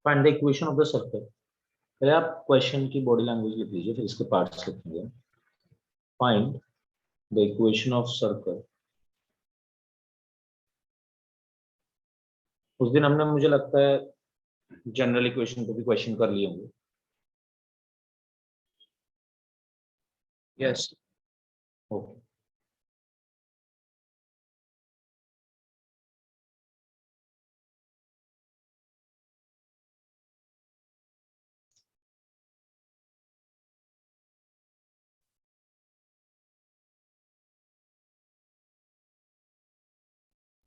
Find the equation of the circle. पहले आप question की बॉडी लैंग्वेज लिख लीजिए, फिर इसके पार्ट्स लिखेंगे। Find the equation of circle. उस दिन हमने, मुझे लगता है, जनरल इक्वेशन को भी क्वेश्चन कर लिए होंगे। Yes. Okay,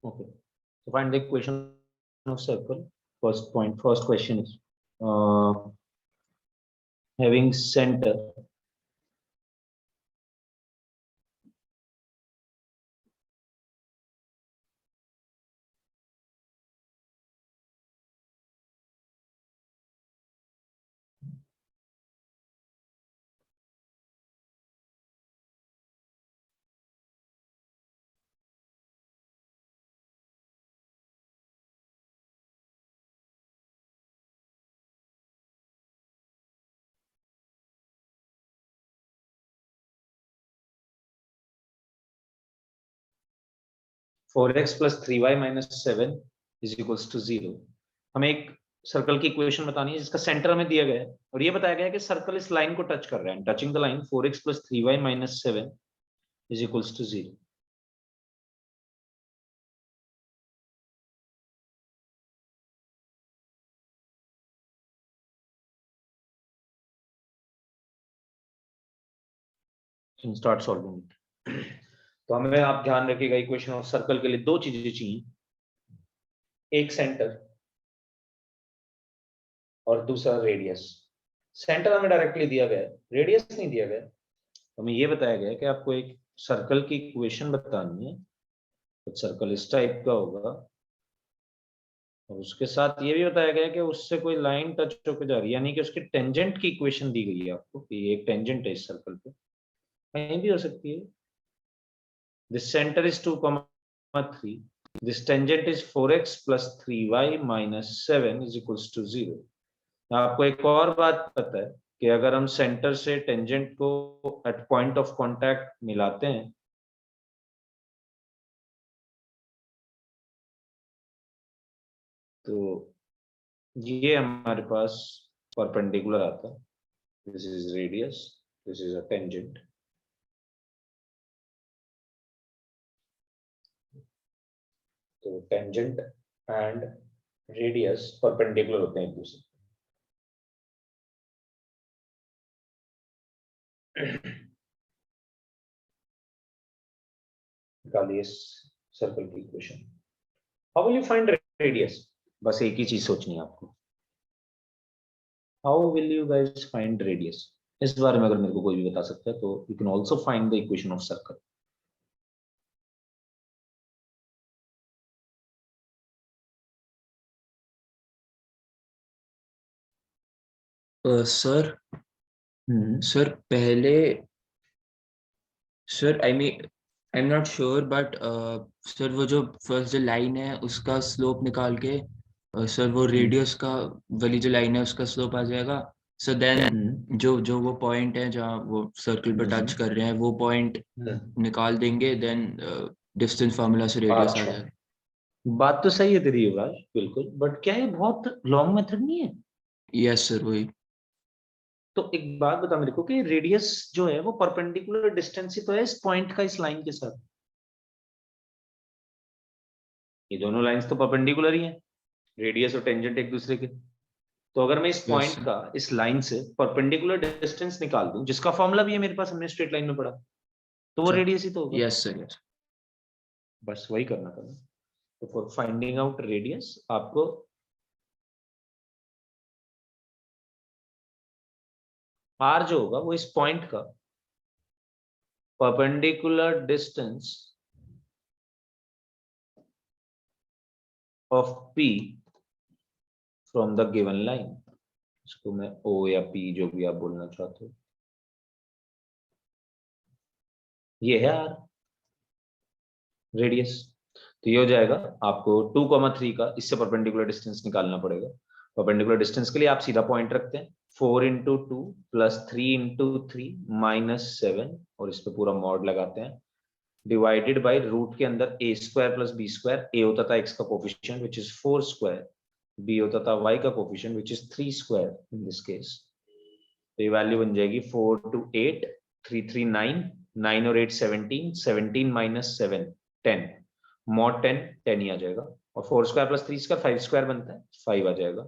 okay, so find the equation of circle. First question is having center4x plus 3y minus 7 is equals to 0। हमें एक सर्कल की इक्वेशन बतानी है जिसका सेंटर हमें दिया गया है और ये बताया गया है कि सर्कल इस लाइन को टच कर रहा है। Touching the line 4x plus 3y minus 7 is equals to 0। Start solving. तो हमें, आप ध्यान रखिएगा, इक्वेशन ऑफ सर्कल के लिए दो चीजें चाहिए, एक सेंटर और दूसरा रेडियस। सेंटर हमें डायरेक्टली दिया गया है, रेडियस नहीं दिया गया। हमें ये बताया गया है कि आपको एक सर्कल की इक्वेशन बतानी है, तो सर्कल इस टाइप का होगा और उसके साथ ये भी बताया गया है कि उससे कोई लाइन टच होकर जा रही है, यानी कि उसकी टेंजेंट की इक्वेशन दी गई है आपको कि ये एक टेंजेंट है इस सर्कल पे, कहीं भी हो सकती है। This centre is 2,3, this tangent is 4x plus 3y minus 7 is equals to 0। आपको एक और बात पता है कि अगर हम सेंटर से टेंजेंट को एट पॉइंट ऑफ कांटेक्ट मिलाते हैं तो ये हमारे पास परपेंडिकुलर आता है। This is radius, this is a tangent. तो टेंजेंट एंड रेडियस परपेंडिकुलर होते हैं एक दूसरे। निकालिए सर्कल की equation. How will you find radius? बस एक ही चीज सोचनी है आपको, how will you guys find radius. इस बारे में अगर मेरे को कोई भी बता सकता है तो you can also find the equation of circle. Sir sir पहले sir I am not sure but sir वो जो फर्स्ट जो लाइन है उसका स्लोप निकाल के सर वो रेडियस का वाली जो लाइन है उसका स्लोप आ जाएगा। सो देन जो जो वो पॉइंट है जहाँ वो सर्कल पर टच कर रहे हैं वो पॉइंट निकाल देंगे, देन डिस्टेंस फार्मूला से रेडियस आ जाएगा। बात तो सही है तेरी युवराज, बिल्कुल, बट क्या ये बहुत लॉन्ग मेथड नहीं है? यस सर वही। तो एक बात बता मेरे को कि रेडियस जो है वो परपेंडिकुलर डिस्टेंस ही तो है इस पॉइंट का इस लाइन के साथ। ये दोनों लाइंस तो परपेंडिकुलर ही हैं, रेडियस और टेंजेंट एक दूसरे के। तो अगर मैं इस यस पॉइंट सर। का इस लाइन से परपेंडिकुलर डिस्टेंस निकाल दूं, जिसका फॉर्मूला भी है मेरे पास, हमने स्ट्रेट लाइन में पढ़ा, तो वो रेडियस ही तो होगा। Yes sir yes. बस वही करना था। तो फॉर फाइंडिंग आउट रेडियस आपको आर जो होगा वो इस पॉइंट का perpendicular distance of P from the given line. इसको मैं ओ या पी जो भी आप बोलना चाहते हो, ये है आर रेडियस। तो ये हो जाएगा, आपको 2,3 का इससे परपेंडिकुलर डिस्टेंस निकालना पड़ेगा। परपेंडिकुलर डिस्टेंस के लिए आप सीधा पॉइंट रखते हैं 4 इंटू 2 प्लस 3 इंटू 3 माइनस 7 और इस पे पूरा मॉड लगाते हैं डिवाइडेड बाय रूट के अंदर a square plus b square. a होता था x का coefficient which is 4 square, b होता था y का coefficient which is 3 square in this case. तो ये वैल्यू बन जाएगी 4 to 8 3 3 9 9 और 8 17 17 माइनस 7 10 मॉड 10 10 ही आ जाएगा और 4 स्क्वायर प्लस 3 स्क्वायर 5 स्क्वायर बनता है 5 आ जाएगा,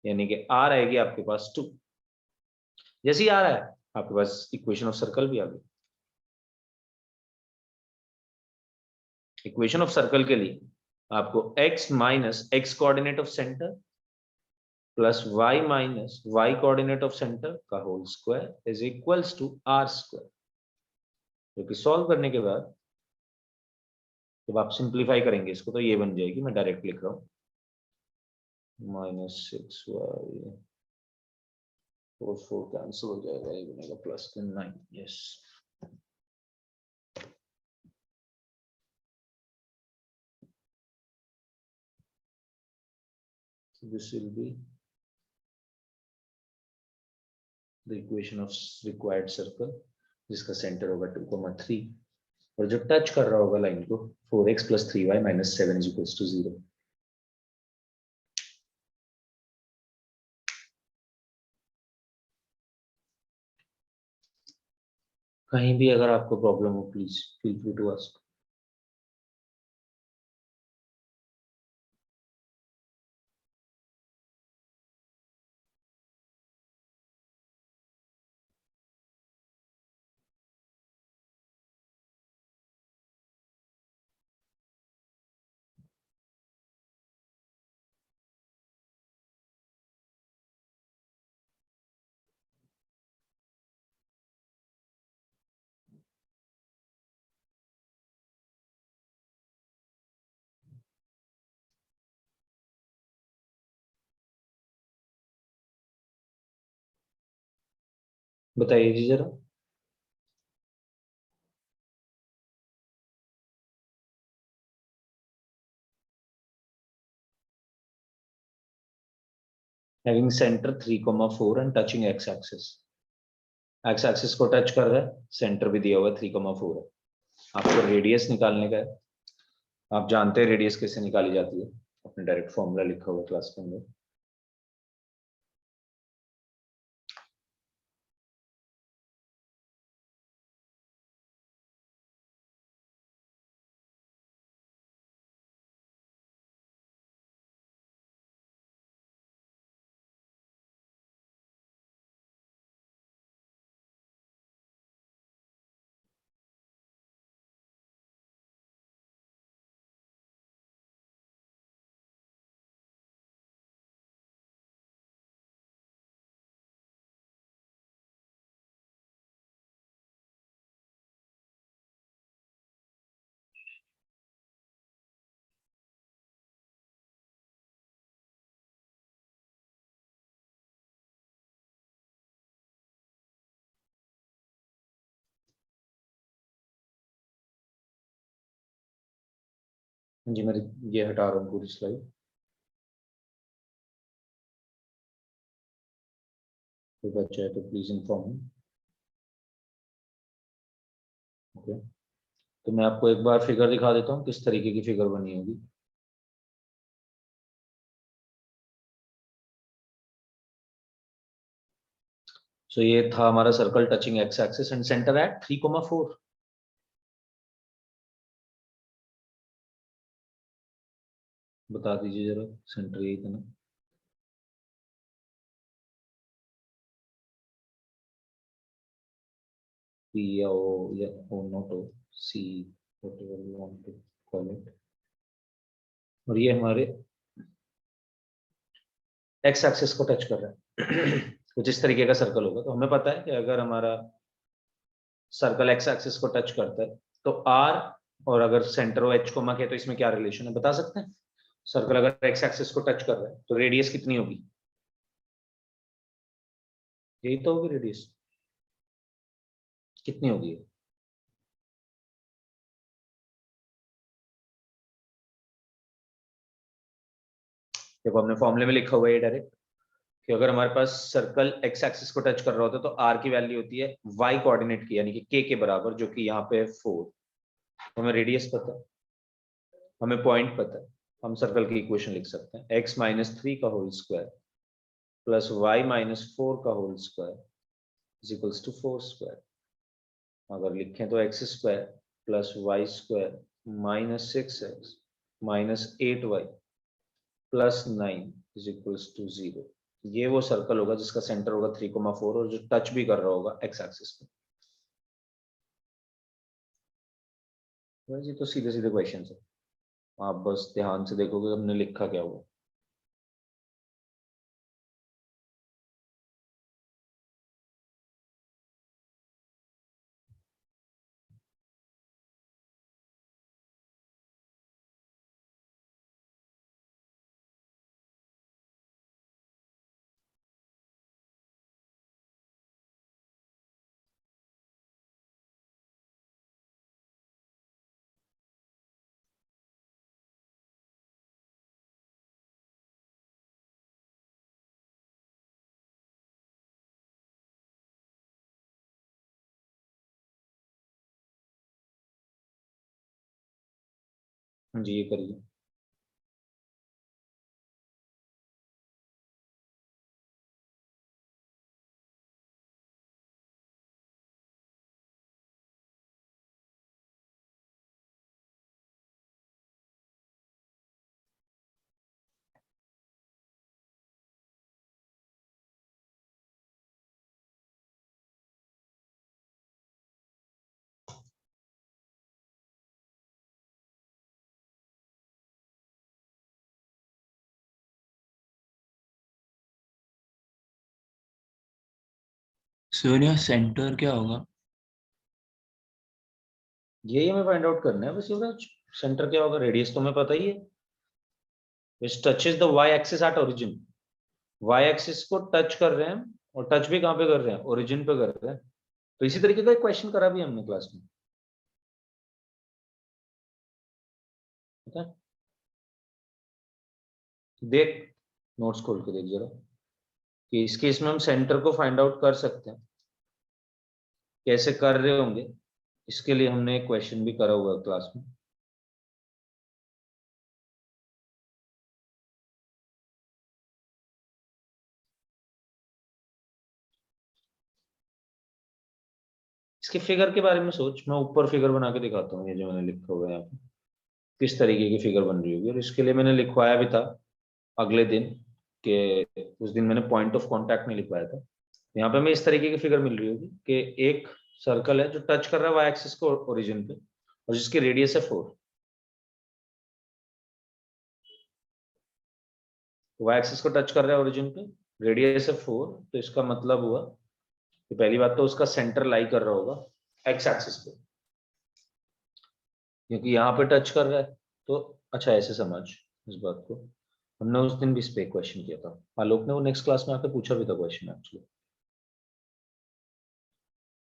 यानी कि r आएगी आपके पास 2। जैसे ही आ रहा है आपके पास इक्वेशन ऑफ सर्कल भी आ गई। इक्वेशन ऑफ सर्कल के लिए आपको x minus x coordinate of centre plus y minus y coordinate of centre का whole square is equals to r square, जो कि सॉल्व करने के बाद जब आप सिंप्लीफाई करेंगे इसको तो ये बन जाएगी, मैं डायरेक्ट लिख रहा हूँ -6y 4 4 कैंसिल हो जाएगा, ये बनेगा +9। Yes, this will be the equation of required circle जिसका सेंटर होगा 2,3 और जो टच कर रहा होगा लाइन को 4x + 3y - 7 = 0। कहीं भी अगर आपको प्रॉब्लम हो please feel free to ask. बताइए जी जरा। Having center 3,4 and touching x axis, x axis को टच कर रहा है, सेंटर भी दिया हुआ 3,4 है। आपको रेडियस निकालने का है, आप जानते हैं रेडियस कैसे निकाली जाती है, अपने डायरेक्ट फॉर्मूला लिखा हुआ क्लास के अंदर। जी मैं ये हटा रहा हूँ पूरी स्लाइड, कोई बच्चा है तो प्लीज इन्फॉर्म। ओके, तो मैं आपको एक बार फिगर दिखा देता हूँ किस तरीके की फिगर बनी होगी। सो ये था हमारा circle touching x axis and centre at 3,4। बता दीजिए जरा, सेंटर यही था ना? P या O या O not O, C whatever you want to call it। और ये हमारे एक्स एक्सिस को टच कर रहा है कुछ इस तरीके का सर्कल होगा। तो हमें पता है कि अगर हमारा सर्कल एक्स एक्सिस को टच करता है तो आर, और अगर सेंटर ओ एच कोमा के तो इसमें क्या रिलेशन है बता सकते हैं? सर्कल अगर एक्स एक्सिस को टच कर रहा है तो रेडियस कितनी होगी? यही तो होगी रेडियस। कितनी होगी? देखो हमने फॉर्मूले में लिखा हुआ है डायरेक्ट कि अगर हमारे पास सर्कल एक्स एक्सिस को टच कर रहा होता है तो आर की वैल्यू होती है वाई कोऑर्डिनेट की, यानी कि के बराबर, जो कि यहाँ पे 4। हमें रेडियस पता है, हमें पॉइंट पता है, हम सर्कल की इक्वेशन लिख सकते हैं x माइनस 3 का whole square plus y minus 4 का whole square is equals to 4 square. अगर लिखें तो x square plus y square minus 6x minus 8y plus 9 is equals to 0। ये वो सर्कल होगा जिसका सेंटर होगा 3,4 और जो टच भी कर रहा होगा एक्स एक्सिस पे। ये तो सीधे सीधे क्वेश्चन है, आप बस ध्यान से देखोगे हमने लिखा क्या हुआ। जी ये करिए। सोनिया सेंटर क्या होगा? यही हमें फाइंड आउट करना है बस युवराज। सेंटर क्या होगा, रेडियस तो हमें पता ही है, which touches the y axis at origin। y axis को टच कर रहे हैं और टच भी कहां पे कर रहे हैं, ओरिजिन पे कर रहे हैं। तो इसी तरीके का एक क्वेश्चन करा भी हमने क्लास में, ठीक है? देख, नोट्स खोल के देख जरा कि इस केस में हम सेंटर को फाइंड आउट कर सकते हैं, कैसे कर रहे होंगे। इसके लिए हमने एक क्वेश्चन भी करा हुआ है क्लास में। इसके फिगर के बारे में सोच, मैं ऊपर फिगर बना के दिखाता हूँ, ये जो मैंने लिखा हुआ है यहाँ पे किस तरीके की फिगर बन रही होगी। और इसके लिए मैंने लिखवाया भी था अगले दिन के, उस दिन मैंने पॉइंट ऑफ कांटेक्ट नहीं लिखवाया था। यहाँ पे हमें इस तरीके की फिगर मिल रही होगी कि एक सर्कल है जो टच कर रहा है वाई एक्सिस को ओरिजिन पे और जिसकी रेडियस है 4। वाई एक्सिस को टच कर रहा है ओरिजिन पे, रेडियस है 4, तो इसका मतलब हुआ कि पहली बात तो उसका सेंटर लाई कर रहा होगा एक्स एक्सिस पे, क्योंकि यहाँ पे टच कर रहा है। तो अच्छा ऐसे समझ इस बात को, हमने उस दिन भी इस पे क्वेश्चन किया था, आलोक ने वो नेक्स्ट क्लास में आके पूछा भी था क्वेश्चन एक्चुअली।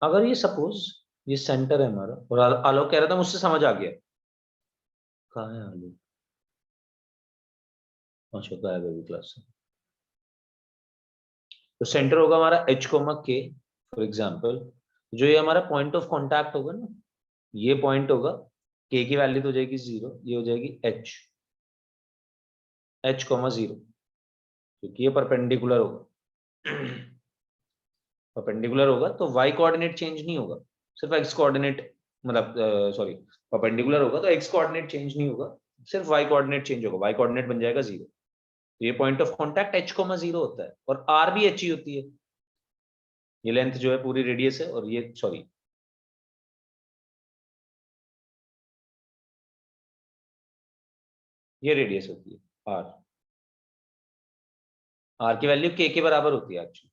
अगर ये सपोज ये सेंटर है हमारा और आलोक कह रहा था मुझसे समझ आ गया, कहाँ है आलोक? अच्छा गायब है क्लास से। तो सेंटर होगा हमारा h comma k for example. जो ये हमारा पॉइंट ऑफ कांटेक्ट होगा ना, ये पॉइंट होगा, k की वैल्यू तो हो जाएगी 0, ये हो जाएगी h कोमा 0, क्योंकि ये परपेंडिकुलर होगा। परपेंडिकुलर होगा तो y कोऑर्डिनेट चेंज नहीं होगा, सिर्फ x कोऑर्डिनेट, मतलब सॉरी, परपेंडिकुलर होगा तो x कोऑर्डिनेट चेंज नहीं होगा, सिर्फ y कोऑर्डिनेट चेंज होगा, y कोऑर्डिनेट बन जाएगा 0। तो ये point of contact h comma 0 होता है और r भी h ही होती है। ये लेंथ जो है पूरी रेडियस है और ये सॉरी ये रेडियस होती है r। r की वैल्यू k के बराबर होती है एक्चुअली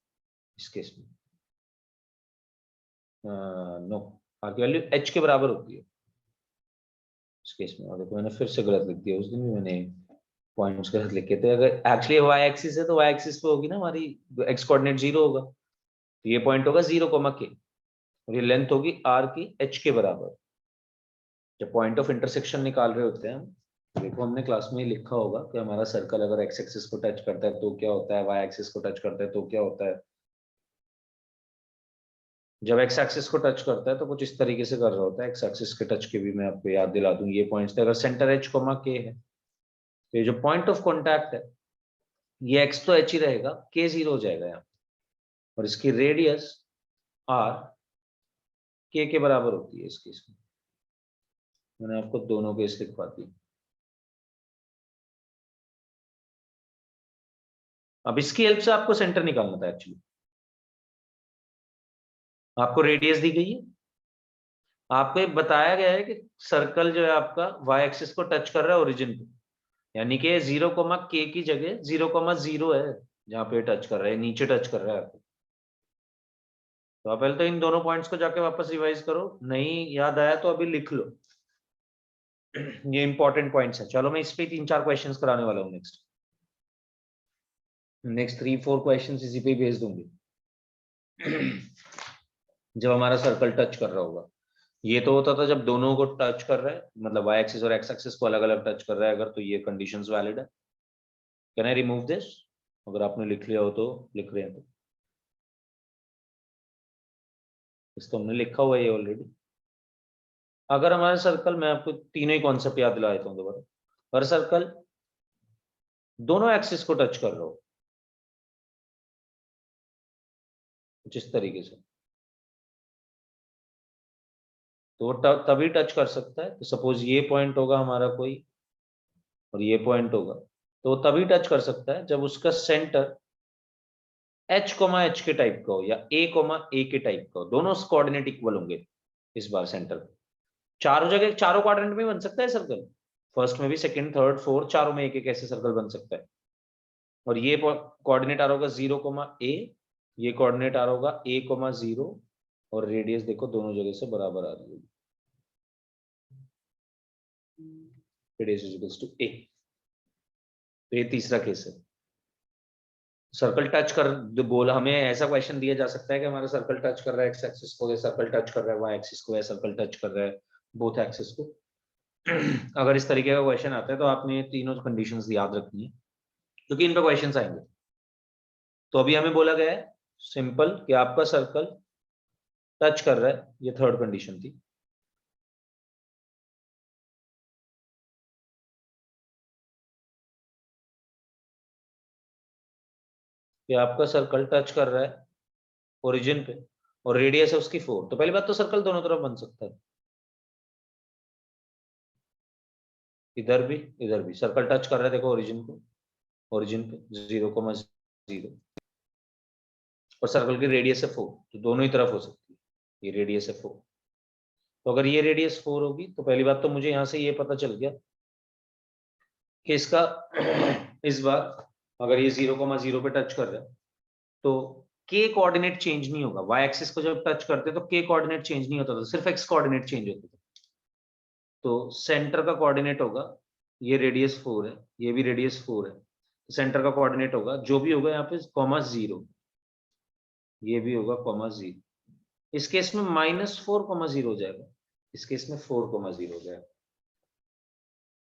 इस केस में। नो, r की वैल्यू h के बराबर होती है इस केस में। और देखो मैंने फिर से गलत लिख दिया, उस दिन भी मैंने पॉइंट्स गलत लिखे थे। अगर एक्चुअली y एक्सिस है तो y एक्सिस पे होगी ना हमारी, x कोऑर्डिनेट 0 होगा, तो ये पॉइंट होगा 0 कोमा k और ये लेंथ होगी r की h के बराबर। जब पॉइंट ऑफ इंटरसेक्शन निकाल रहे होते हैं देखो हमने क्लास में ही लिखा होगा कि हमारा सर्कल अगर एक्स एक्सिस को टच करता है तो क्या होता है, वाई एक्सिस को टच करता है तो क्या होता है। जब एक्स एक्सिस को टच करता है तो कुछ इस तरीके से कर रहा होता है। एक्स एक्सिस के टच के भी मैं आपको याद दिला दूं, ये पॉइंट्स थे। अगर सेंटर एच कोमा के है तो ये जो पॉइंट ऑफ कॉन्टैक्ट है ये एक्स तो एच ही रहेगा, के जीरो हो जाएगा यहाँ, और इसकी रेडियस आर के बराबर होती है इस केस में। मैंने आपको दोनों केस लिखवा दी। अब इसकी हेल्प से आपको सेंटर निकालना था एक्चुअली। आपको रेडियस दी गई है, आपको एक बताया गया है कि सर्कल जो है आपका वाई एक्सिस को टच कर रहा है ओरिजिन पे, यानी कि 0, के की जगह 0, 0 है जहां पे टच कर रहा है, नीचे टच कर रहा है आपको। तो आप पहले तो इन दोनों पॉइंट्स को जाके वापस रिवाइज करो, नहीं याद आया तो अभी लिख लो। ये इंपॉर्टेंट पॉइंट्स है। चलो मैं इस पे 3-4 क्वेश्चंस कराने वाला हूँ नेक्स्ट। नेक्स्ट 3-4 क्वेश्चंस इसी पे ही भेज दूंगी। जब हमारा सर्कल टच कर रहा होगा, ये तो होता था जब दोनों को टच कर रहा है, मतलब वाई एक्सिस और एक्स एक्सिस को अलग अलग टच कर रहा है अगर, तो ये कंडीशंस वैलिड है। Can I remove this? अगर आपने लिख लिया हो तो लिख रहे हैं तो इसको हमने लिखा हुआ है ये ऑलरेडी। अगर हमारे सर्कल, मैं आपको तीनों ही कॉन्सेप्ट याद दिला देता हूँ दोबारा। अगर सर्कल दोनों एक्सिस को टच कर रहा हो कुछ इस तरीके से, तो वो तभी टच कर सकता है। तो सपोज ये पॉइंट होगा हमारा कोई और ये पॉइंट होगा, तो वो तभी टच कर सकता है जब उसका सेंटर एच कोमा एच के टाइप का हो या ए कोमा ए के टाइप का हो, दोनों कोऑर्डिनेट इक्वल होंगे इस बार सेंटर पे। चारों जगह चारों क्वाड्रेंट में बन सकता है सर्कल, फर्स्ट में भी, सेकंड, थर्ड, फोर्थ, चारों में एक एक ऐसे सर्कल बन सकता है। और ये कोऑर्डिनेट आ रहा होगा 0, ए, ये कोऑर्डिनेट आ रहा होगा A, 0, और रेडियस देखो दोनों जगह से बराबर आ रही है, रेडियस इज इक्वल्स टू ए। तो ये तीसरा केस है। सर्कल टच कर, बोला हमें ऐसा क्वेश्चन दिया जा सकता है कि हमारा सर्कल टच कर रहा है एक्स एक्सिस को, सर्कल टच कर रहा है वाई एक्सिस को, या सर्कल टच कर रहा है बोथ एक्सिस को। अगर इस तरीके का क्वेश्चन आता है तो आपने तीनों कंडीशंस याद रखनी है, क्योंकि इन पर क्वेश्चंस आएंगे। तो अभी हमें बोला गया है सिंपल कि आपका सर्कल टच कर रहा है, ये थर्ड कंडीशन थी। कि आपका सर्कल टच कर रहा है ओरिजिन पे और रेडियस है उसकी 4, तो पहली बात तो सर्कल दोनों तरफ बन सकता है, इधर भी सर्कल टच कर रहा है, देखो ओरिजिन को, ओरिजिन पे 0, 0, और सर्कल की रेडियस है 4, तो दोनों ही तरफ हो सकती है। ये रेडियस है 4, तो अगर ये रेडियस 4 होगी तो पहली बात तो मुझे यहां से ये पता चल गया कि इसका इस बार अगर ये 0, 0 पे टच कर रहा है तो के कोऑर्डिनेट चेंज नहीं होगा। वाई एक्सिस को जब टच करते तो के कोऑर्डिनेट चेंज नहीं होता था, सिर्फ एक्स कोऑर्डिनेट चेंज होता था। तो सेंटर का कोऑर्डिनेट होगा, ये रेडियस 4 है, ये भी रेडियस 4 है, तो सेंटर का कोऑर्डिनेट होगा जो भी होगा यहाँ पे कॉमा 0, ये भी होगा कॉमा 0। इस केस में -4, 0 हो जाएगा, इस केस में 4, 0 हो जाएगा।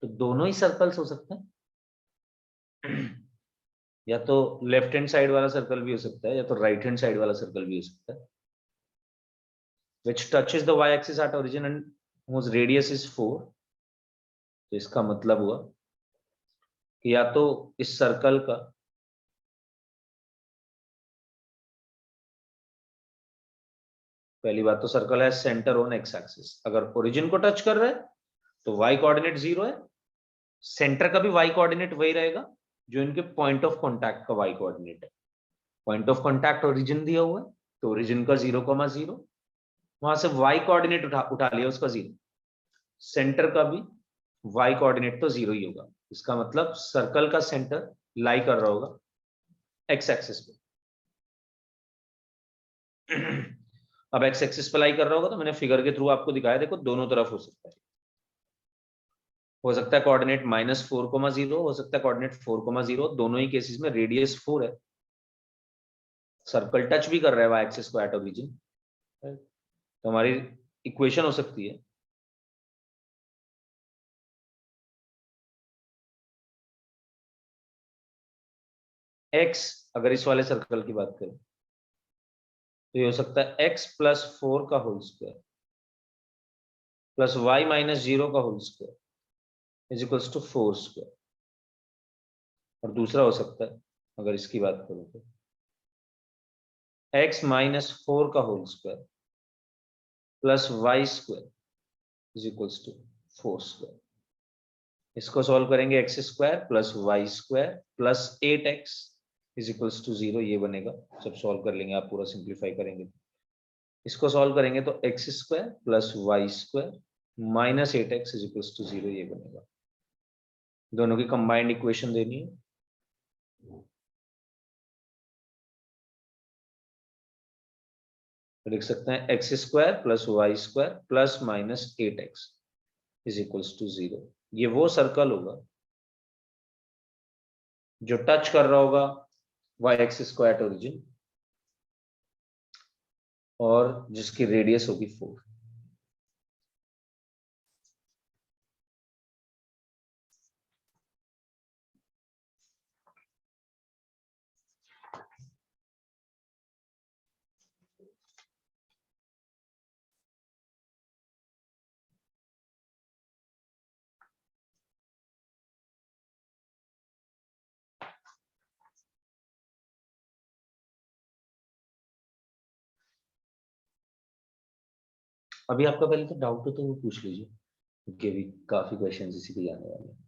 तो दोनों ही सर्कल्स हो सकते हैं। या तो लेफ्ट हैंड साइड वाला सर्कल भी हो सकता है, या तो राइट हैंड साइड वाला सर्कल भी हो सकता है, which touches the y-axis at origin and whose radius is 4। तो इसका मतलब हुआ कि या तो इस सर्कल का पहली बात तो सर्कल है सेंटर ऑन एक्स एक्सिस, अगर ओरिजिन को टच कर रहा है तो y कोऑर्डिनेट 0 है, सेंटर का भी y कोऑर्डिनेट वही रहेगा जो इनके पॉइंट ऑफ कांटेक्ट का y कोऑर्डिनेट है। पॉइंट ऑफ कांटेक्ट ओरिजिन दिया हुआ है, तो ओरिजिन का 0, 0, वहां से y कोऑर्डिनेट उठा लिया उसका 0, सेंटर का भी y कोऑर्डिनेट तो 0 ही होगा। इसका मतलब सर्कल का सेंटर लाई कर रहा होगा एक्स एक्सिस पे। अब एक्स एक्सिस पे लाई कर रहा होगा तो मैंने फिगर के थ्रू आपको दिखाया, देखो दोनों तरफ हो सकता है। हो सकता है कोऑर्डिनेट -4, 0, हो सकता है कोऑर्डिनेट 4, 0, दोनों ही केसेस में रेडियस 4 है, सर्कल टच भी कर रहा है वाई एक्सिस को एट ओरिजिन, तो हमारी इक्वेशन हो सकती है x, अगर इस वाले सर्कल की बात करें तो ये हो सकता है x प्लस 4 का whole square plus y minus 0 का whole square is equals to 4 square. और दूसरा हो सकता है, अगर इसकी बात करूं तो x माइनस 4 का whole square plus y square is equals to 4 square. इसको सॉल्व करेंगे x square plus y square plus 8x is equals to 0, ये बनेगा। जब सॉल्व कर लेंगे आप, पूरा सिंप्लीफाई करेंगे, इसको सॉल्व करेंगे तो x square plus y square minus 8x is equals to 0, ये बनेगा। दोनों की कंबाइंड इक्वेशन देनी है। तो लिख सकते हैं x square plus y square plus minus 8x is equals to 0। ये वो सर्कल होगा जो टच कर रहा होगा वाई एक्स स्क्वायर ओरिजिन और जिसकी रेडियस होगी 4। अभी आपका पहले तो डाउट हो तो वो पूछ लीजिए, क्योंकि अभी काफी क्वेश्चंस इसी पे आने वाले हैं।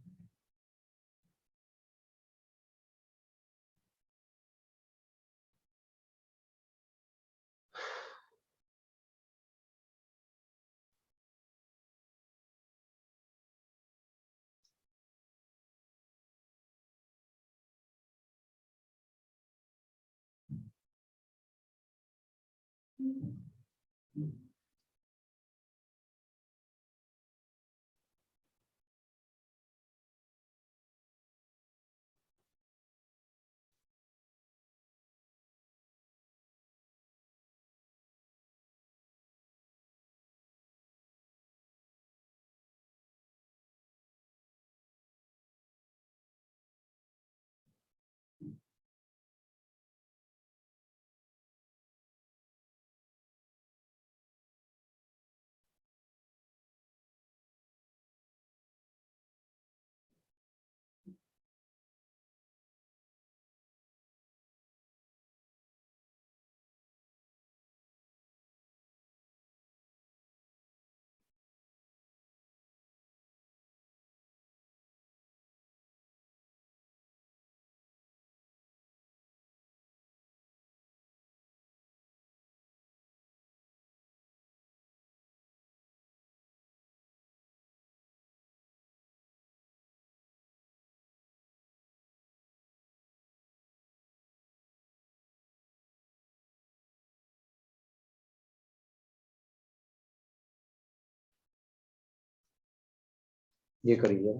ये करिए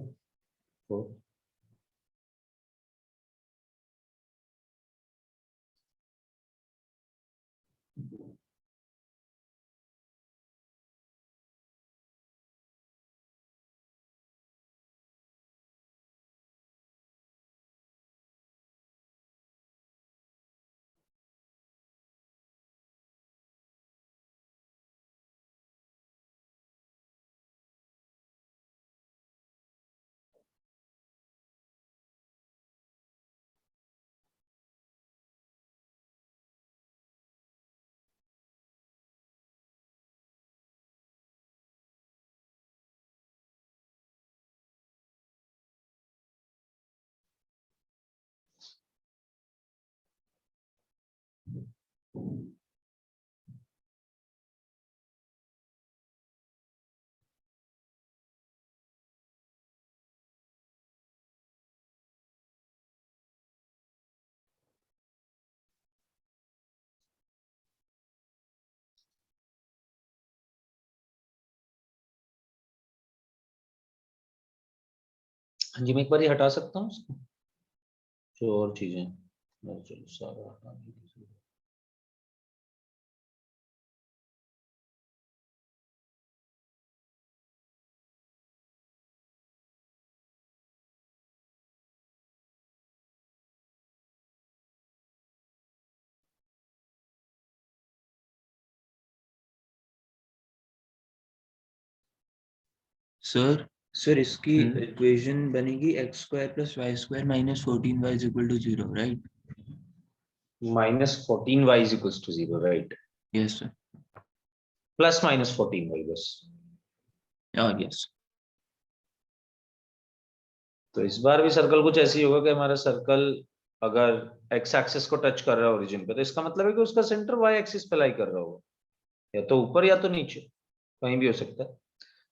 तो हाँ जी, मैं एक बार ये हटा सकता हूँ उसको, जो और चीजें, चलो सारा हटा दीजिए। सर इसकी हम्म। इक्वेशन बनेगी x square plus y square minus 14y is equal to 0, right? -14y is equals to 0, right? Yes sir. Plus minus 14y बस। यस। तो इस बार भी सर्कल कुछ ऐसे ही होगा कि हमारा सर्कल अगर एक्स एक्सिस को टच कर रहा है ओरिजिन पे, तो इसका मतलब है कि उसका सेंटर वाई एक्सिस पे लाई कर रहा होगा, या तो ऊपर या तो नीचे, कहीं भी हो सकता है।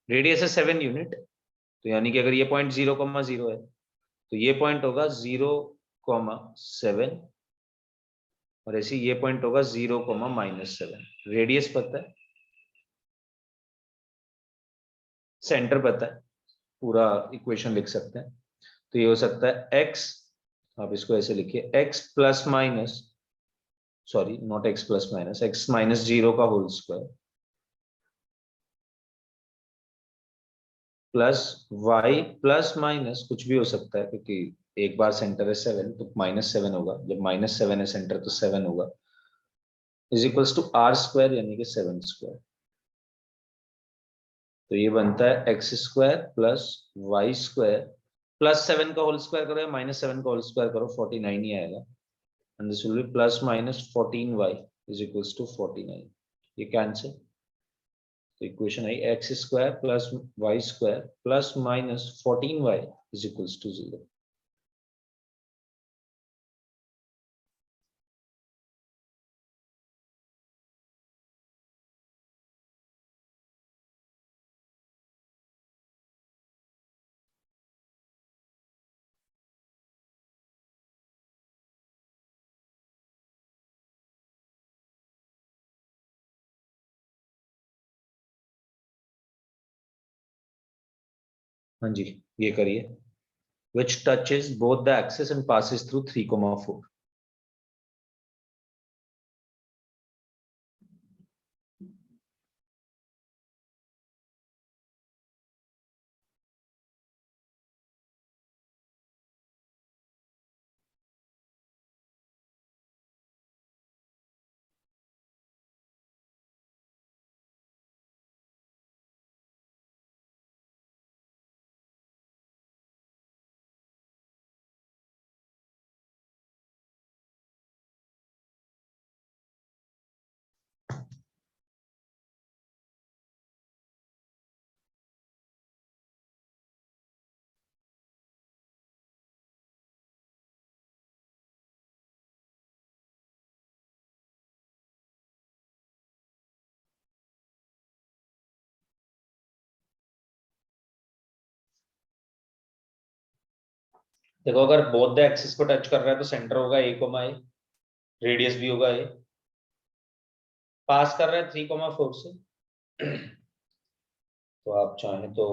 रेडियस है 7 यूनिट, तो यानी कि अगर ये पॉइंट 0,0 है तो ये पॉइंट होगा 0,7, और ऐसे ये पॉइंट होगा 0,-7। रेडियस पता है, सेंटर पता है, पूरा इक्वेशन लिख सकते हैं। तो ये हो सकता है x, आप इसको ऐसे लिखिए, x plus minus, sorry not x plus minus, x minus 0 का whole square plus y plus minus कुछ भी हो सकता है, क्योंकि एक बार सेंटर है 7 तो -7 होगा, जब -7 है सेंटर तो 7 होगा, is equals to R square यानी कि 7 स्क्वायर। तो ये बनता है x square plus y square plus 7 का होल स्क्वायर करो या -7 का होल स्क्वायर करो, 49 ही आएगा। And this will be plus minus 14y is equals to 49। ये कैंसिल, तो इक्वेशन आई x square plus y square plus minus 14y is equals to 0। हाँ जी, ये करिए। which touches both the axis and passes through 3,4। देखो, अगर both the axis को touch कर रहा है तो सेंटर होगा a, रेडियस भी होगा a, पास कर रहा है 3,4 से। तो आप चाहें तो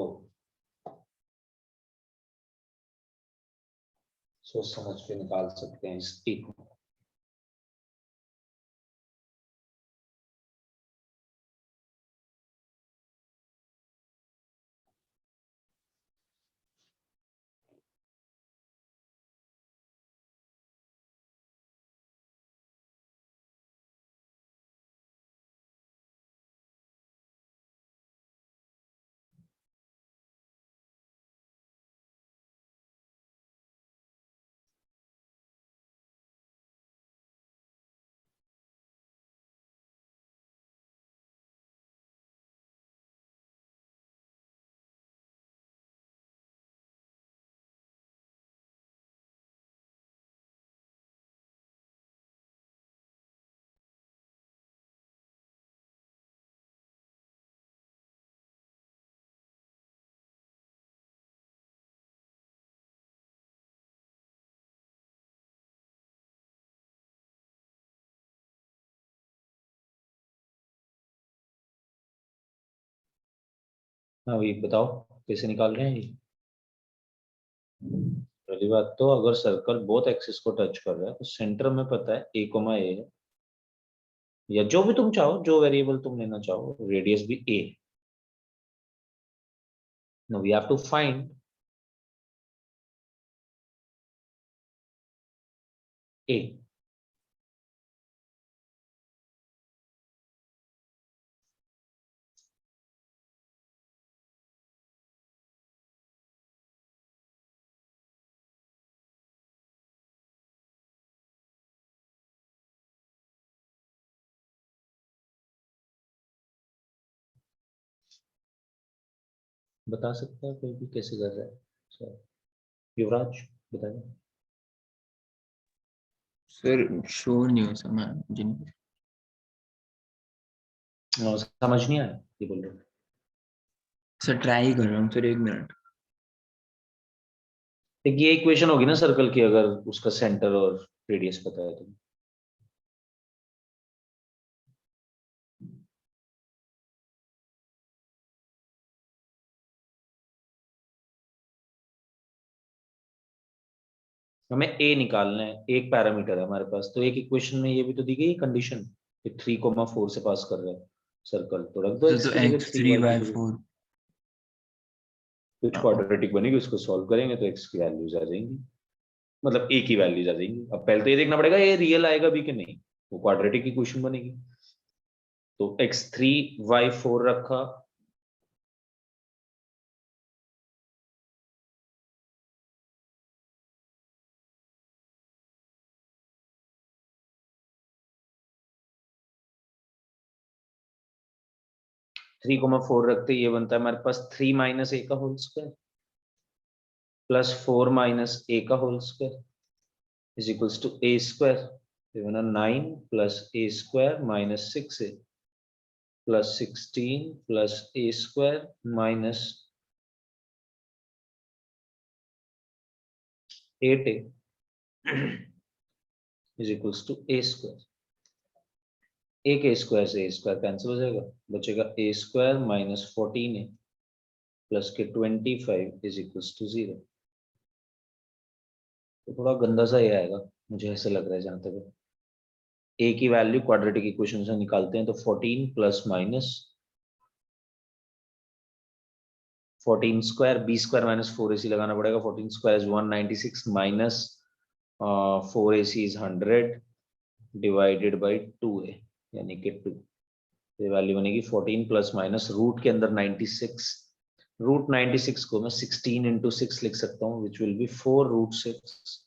सोच समझ के निकाल सकते हैं इस p को। हाँ भाई बताओ, कैसे निकाल रहे हैं ये? पहली बात तो, अगर सर्कल बोथ एक्सिस को टच कर रहा है तो सेंटर में पता है a, है, या जो भी तुम चाहो, जो वेरिएबल तुम लेना चाहो, रेडियस भी a। Now we have to find a। बता सकता है कोई भी कैसे कर रहा है? सर युवराज बताइए। सर श्योर नहीं हो सर, मैं मुझे नहीं। समझ नहीं आया ये बोल रहे हो? सर ट्राई कर रहा हूँ सर, 1 मिनट। एक ये इक्वेशन होगी ना सर्कल की, अगर उसका सेंटर और रेडियस पता है तो। हमें ए निकालना है, एक पैरामीटर है हमारे पास, तो एक इक्वेशन में ये भी तो दी गई कंडीशन कि 3,4 से पास कर रहा है सर्कल, तो रख दो सर एक्स तो की जगह x 3, थ्री वाई की वाई जगह। फोर कुछ क्वाड्रेटिक बनेगी, उसको सॉल्व करेंगे तो एक्स की वैल्यूज आ जाएंगी, मतलब ए की वैल्यूज आ जाएंगी। अब पहले तो ये देखना पड़ेगा ये रियल आएगा भी कि नहीं, वो क्वाड्रेटिक की क्वेश्चन बनेगी। तो x3 y4 रखा, थ्री कोमा फोर रखते ये बनता है हमारे पास 3 माइनस ए का whole square plus 4 minus a का whole square is equals to a square. ये बना 9 plus a square minus 6a plus 16 plus a square minus 8a is equals to a square. एक ए स्क्वायर से ए square cancel हो जाएगा, बचेगा ए square minus 14a plus के 25 is equals to 0। तो थोड़ा गंदा सा ये आएगा, मुझे ऐसे लग रहा है। जहां तक ए की वैल्यू क्वाड्रेटिक इक्वेशन से निकालते हैं तो 14 plus minus 14 square, b square minus 4ac लगाना पड़ेगा। 14 square is 196 minus 4ac is 100 divided by 2a यानी कि 2। ये वैल्यू बनेगी 14 प्लस माइनस रूट के अंदर 96, रूट 96 को मैं 16 इंटू 6 लिख सकता हूँ which will be 4√6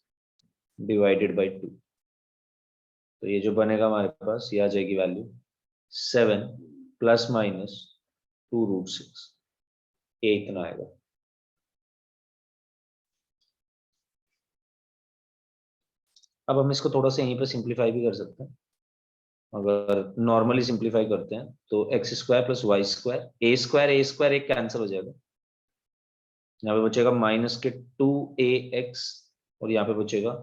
divided by 2। तो ये जो बनेगा हमारे पास ये आ जाएगी वैल्यू 7 प्लस माइनस 2√6, ये इतना आएगा। अब हम इसको थोड़ा सा यहीं पे सिंप्लीफाई भी कर सकते हैं। अगर नॉर्मली सिंप्लीफाई करते हैं तो x square plus y square, a square एक कैंसिल हो जाएगा, यहाँ पे बचेगा माइनस के 2ax और यहाँ पे बचेगा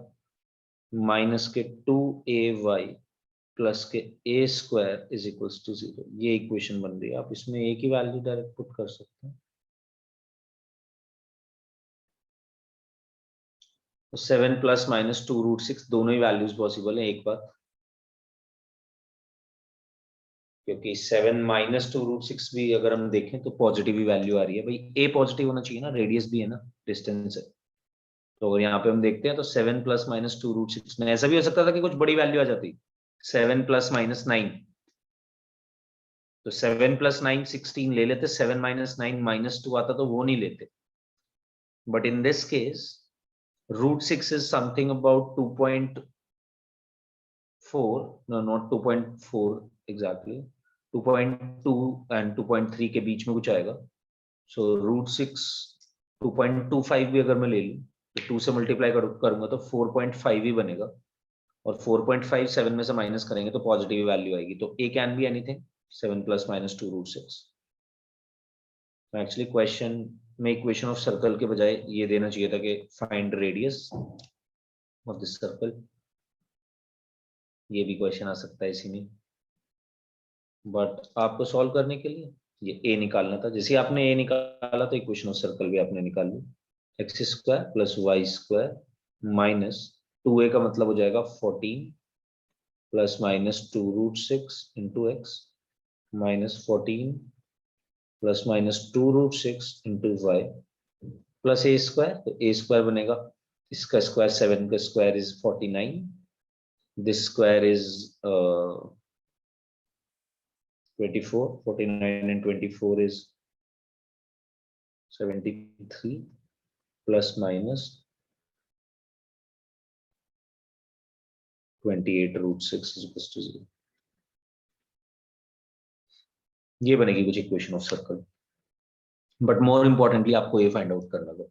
माइनस के 2ay प्लस के ए स्क्वायर इज इक्वल्स टू 0। ये इक्वेशन बन रही है, आप इसमें ए की वैल्यू डायरेक्ट पुट कर सकते हैं। तो 7 प्लस माइनस 2√6 दोनों ही वैल्यूज पॉसिबल है एक बार, क्योंकि 7 माइनस 2√6 भी अगर हम देखें तो पॉजिटिव ही वैल्यू आ रही है। भाई ए पॉजिटिव होना चाहिए ना, रेडियस भी है ना, डिस्टेंस है। तो अगर यहाँ पे हम देखते हैं तो 7 प्लस माइनस 2√6 में ऐसा भी हो सकता था कि कुछ बड़ी वैल्यू आ जाती, 7 प्लस माइनस 9, तो 7 प्लस 9 16 ले लेते, 7 माइनस 9 माइनस 2 आता तो वो नहीं लेते। But in this case √6 is something about 2.4, no not 2.4 exactly, 2.2 and 2.3 के बीच में कुछ आएगा। सो √6 2.25 भी अगर मैं ले लूँ तो 2 से मल्टीप्लाई करूंगा तो 4.5 ही बनेगा, और 4.5 7 में से माइनस करेंगे तो पॉजिटिव वैल्यू आएगी। तो a can be anything 7 plus minus 2√6। Actually question में इक्वेशन ऑफ सर्कल के बजाय ये देना चाहिए था कि find radius of this circle. ये भी क्वेश्चन आ सकता है इसी में, बट आपको सॉल्व करने के लिए ये ए निकालना था। जैसे आपने ए निकाला तो इक्वेशन ऑफ सर्कल भी आपने निकाल ली। X square plus y square minus 2a का मतलब हो जाएगा 14 plus minus 2√6 into x minus 14 plus minus 2√6 into y plus a square. तो ए स्क्वायर बनेगा, इसका स्क्वायर 7 का square is 49, this square is 24, 49 and 24 is 73 plus minus 28√6 is equals to 0। ये बनेगी कुछ equation of circle. But more importantly आपको ये find out करना होगा।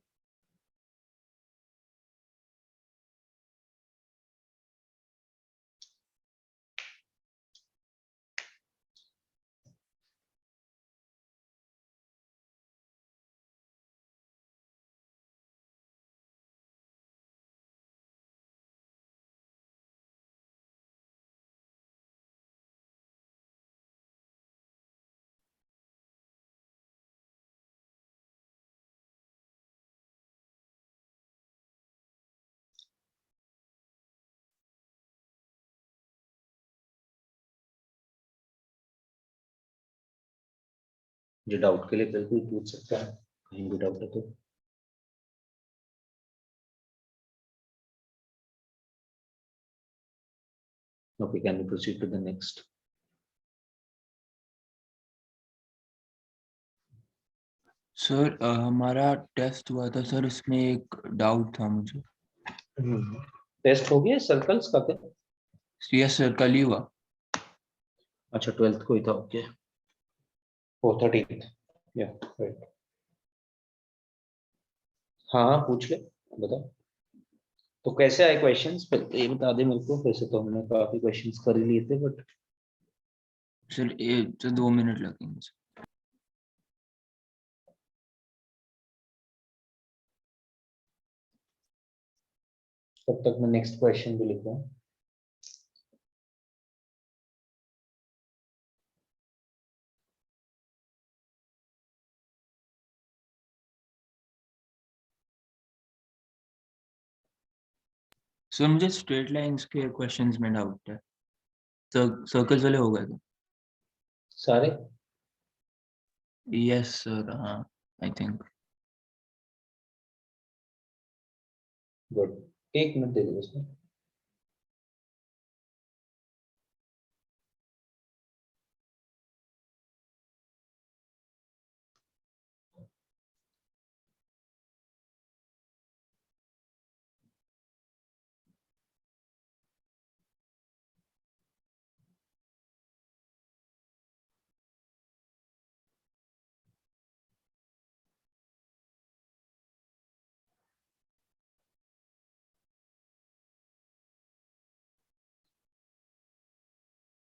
जो डाउट के लिए बिल्कुल पूछ सकता है, कहीं भी डाउट है तो। Okay, can we proceed to the next? Sir हमारा टेस्ट हुआ था सर, उसमें एक डाउट था मुझे। टेस्ट हो गया सर्कल्स का क्या? यस सर, कल ही हुआ। अच्छा, 12th को ही था। ओके, ओ 13th, या राइट। हाँ हाँ, पूछ ले, बता। तो कैसे आए क्वेश्चंस, ये बता दे मेरे को। वैसे तो हमने काफी क्वेश्चंस कर ही लिए थे, बट सर तो 2 मिनट लगेंगे सर। तब तक मैं नेक्स्ट क्वेश्चन भी लिख रहा हूँ। सर मुझे स्ट्रेट लाइंस के क्वेश्चंस में डाउट है। सर्कल्स वाले हो गए थे? सारे? यस सर, हाँ आई थिंक। गुड, एक मिनट दे दो उसमें।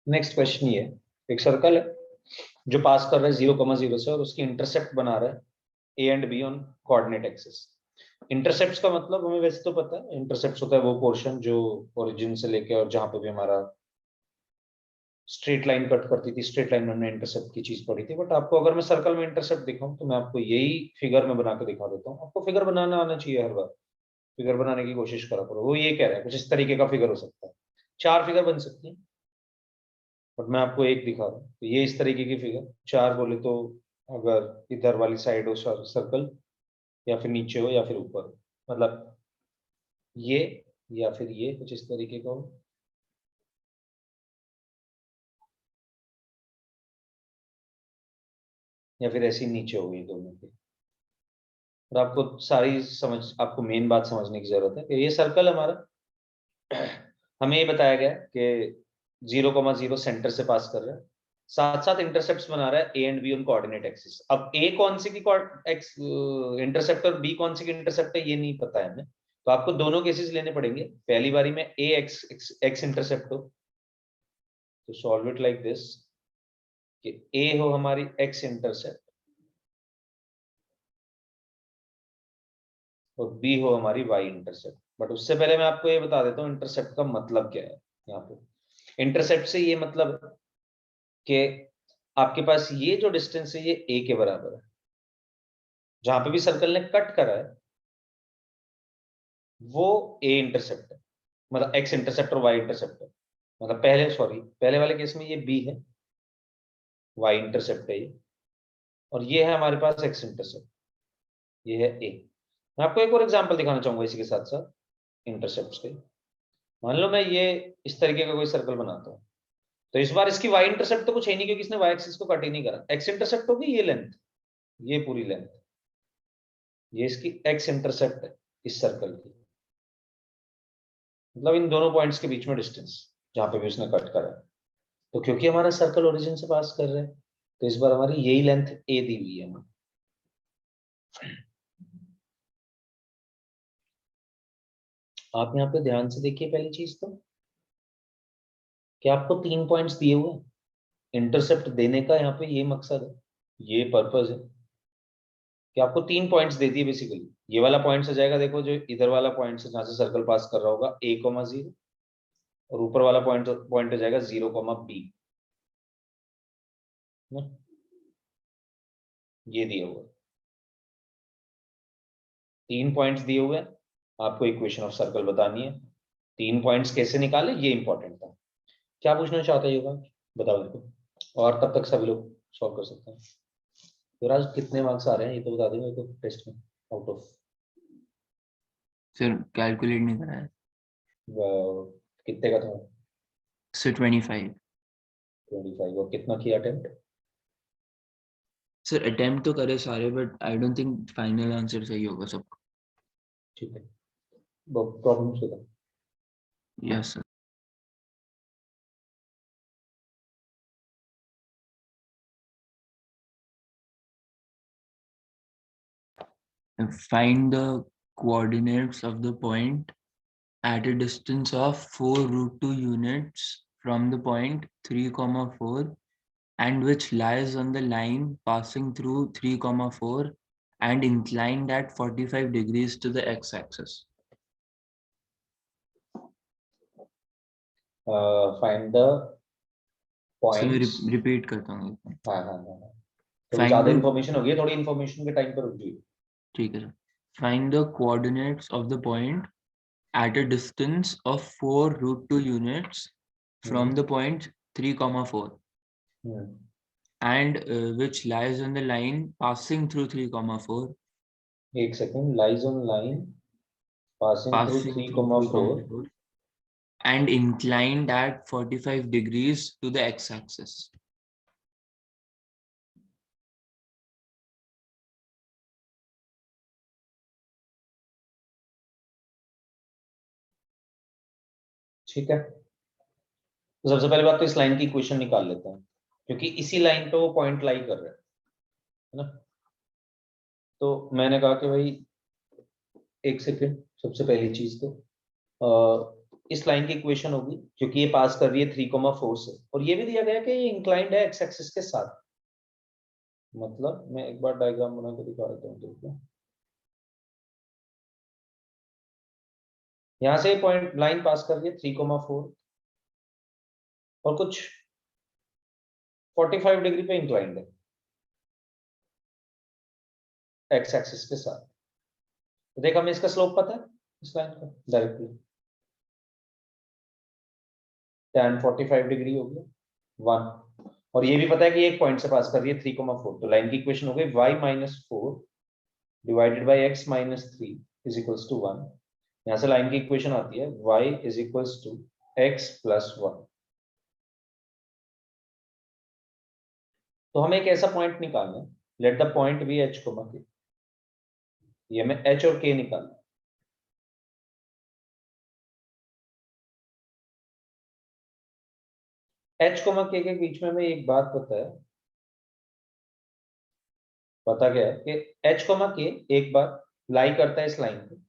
नेक्स्ट क्वेश्चन ये है, एक सर्कल है जो पास कर रहा है 0,0 से, और उसकी इंटरसेप्ट बना रहा है A and be on coordinate axis. Intercepts का मतलब हमें वैसे तो पता है, इंटरसेप्ट्स होता है वो पोर्शन जो ओरिजिन से लेके और जहां पे भी हमारा स्ट्रेट लाइन कट करती थी, स्ट्रेट लाइन में हमने इंटरसेप्ट की चीज पढ़ी थी। बट आपको अगर मैं सर्कल में इंटरसेप्ट दिखाऊं तो मैं आपको यही फिगर में बना के दिखा देता हूँ। आपको फिगर बनाना आना चाहिए, हर बार फिगर बनाने की कोशिश करा करो। वो ये कह रहा है कुछ इस तरीके का फिगर हो सकता है, 4 फिगर बन सकती है, बट मैं आपको एक दिखा रहा हूँ। तो ये इस तरीके की फिगर 4 बोले तो, अगर इधर वाली साइड हो सर्कल, या फिर नीचे हो या फिर ऊपर हो, मतलब ये या फिर ये कुछ इस तरीके का हो, या फिर ऐसी नीचे हो गई दोनों की। और आपको सारी समझ, आपको मेन बात समझने की जरूरत है कि ये सर्कल हमारा, हमें ये बताया गया कि 0,0 सेंटर से पास कर रहा है, साथ साथ इंटरसेप्ट्स बना रहा है A and be on coordinate axis. अब ए कौन सी की एक्स इंटरसेप्ट और बी कौन सी की इंटरसेप्ट है ये नहीं पता है हमें, तो आपको दोनों केसेस लेने पड़ेंगे। पहली बारी में ए एक्स एक्स इंटरसेप्ट हो तो सॉल्व इट लाइक दिस, कि ए हो हमारी एक्स इंटरसेप्ट और बी हो हमारी वाई इंटरसेप्ट। बट उससे पहले मैं आपको ये बता देता हूँ इंटरसेप्ट का मतलब क्या है। यहाँ पे इंटरसेप्ट से ये मतलब कि आपके पास ये जो डिस्टेंस है ये ए के बराबर है, जहां पे भी सर्कल ने कट करा है वो ए इंटरसेप्ट है, मतलब एक्स इंटरसेप्ट और वाई इंटरसेप्ट है। मतलब पहले वाले केस में ये बी है, वाई इंटरसेप्ट है ये, और ये है हमारे पास एक्स इंटरसेप्ट, ये है ए। मैं आपको एक और एग्जांपल दिखाना चाहूंगा इसी के साथ साथ इंटरसेप्ट्स के। मान लो मैं ये इस तरीके का कोई सर्कल बनाता हूँ, तो इस बार इसकी वाई इंटरसेप्ट तो कुछ है नहीं, क्योंकि इसने वाई एक्सिस को कट ही नहीं करा। एक्स इंटरसेप्ट होगी ये लेंथ, ये पूरी लेंथ, ये इसकी एक्स इंटरसेप्ट है इस सर्कल की, मतलब इन दोनों पॉइंट्स के बीच में डिस्टेंस जहां पे भी उसने कट करा है। तो क्योंकि हमारा सर्कल ओरिजिन से पास कर रहा है, तो इस बार हमारी यही लेंथ ए दी हुई है हमें। आप यहाँ पे ध्यान से देखिए पहली चीज तो कि आपको 3 पॉइंट्स दिए हुए हैं, इंटरसेप्ट देने का यहाँ पे ये मकसद है, ये पर्पस है कि आपको 3 पॉइंट्स दे दिए बेसिकली। ये वाला पॉइंट से जाएगा, देखो जो इधर वाला पॉइंट से जहां से सर्कल पास कर रहा होगा a,0 और ऊपर वाला पॉइंट पॉइंट हो जाएगा 0,b। ये दिया हुआ 3 पॉइंट्स दिए हुए हैं, आपको इक्वेशन ऑफ सर्कल बतानी है। 3 पॉइंट्स कैसे निकाले ये इंपॉर्टेंट था। क्या पूछना चाहता है योगा, बताओ मेरे को, और तब तक सभी लोग सॉल्व कर सकते हैं। तो आज कितने मार्क्स आ रहे हैं ये तो बता दें मेरे को टेस्ट में, आउट ऑफ। सर कैलकुलेट नहीं करा है कितने का था? सर 25। 25। और कितना किया अटेम्प्ट? सर अटेम्प्ट तो करे सारे, but I don't think final answer सही होगा सबका। ठीक है, प्रॉब्लम से था। Yes sir. Find the coordinates of the point at a distance of 4√2 units from the point 3,4 and which lies on the line passing through 3,4 and inclined at 45 degrees to the x-axis. Find the points. Repeat करता हूँ। हाँ हाँ हाँ, थोड़ी ज्यादा information होगी, थोड़ी information के टाइम पर रुक जाइए। ठीक है sir. Find the coordinates of the point at a distance of 4√2 units from the point 3,4 and which lies on the line passing through 3,4 एक second, lies on line passing through passing through 3,4 3,4 and inclined at 45 degrees to the x-axis. ठीक है, तो सबसे पहले बात तो इस line की इक्वेशन निकाल लेते हैं, क्योंकि इसी लाइन पे वो पॉइंट लाई कर रहे हैं, है ना। तो मैंने कहा कि भाई एक सेकंड, सबसे पहली चीज तो इस लाइन की इक्वेशन होगी, क्योंकि ये पास कर रही है 3,4 से, और ये भी दिया गया कि ये इंक्लाइंड है एक्स एक्सिस के साथ। मतलब मैं एक बार डायग्राम बना के दिखा देता हूँ तुमको। यहां से पॉइंट लाइन पास कर रही है 3,4 और कुछ 45 डिग्री पे इंक्लाइंड है एक्स एक्सिस के साथ। तो देख, हमें इसका स्लोप पता है इस लाइन का डायरेक्टली, tan 45 डिग्री हो गया 1, और ये भी पता है कि एक पॉइंट से पास कर रही है 3,4। तो लाइन की इक्वेशन हो गई y-4 divided by x-3 is equals to 1। यहां से लाइन की इक्वेशन आती है y is equals to x plus 1। तो हमें एक ऐसा पॉइंट निकालना है, let the point be h, k। ये हमें h और k निकालना है। h, k के बीच में हमें एक बात पता है, पता क्या है कि h, k एक बार लाई करता है इस लाइन पे,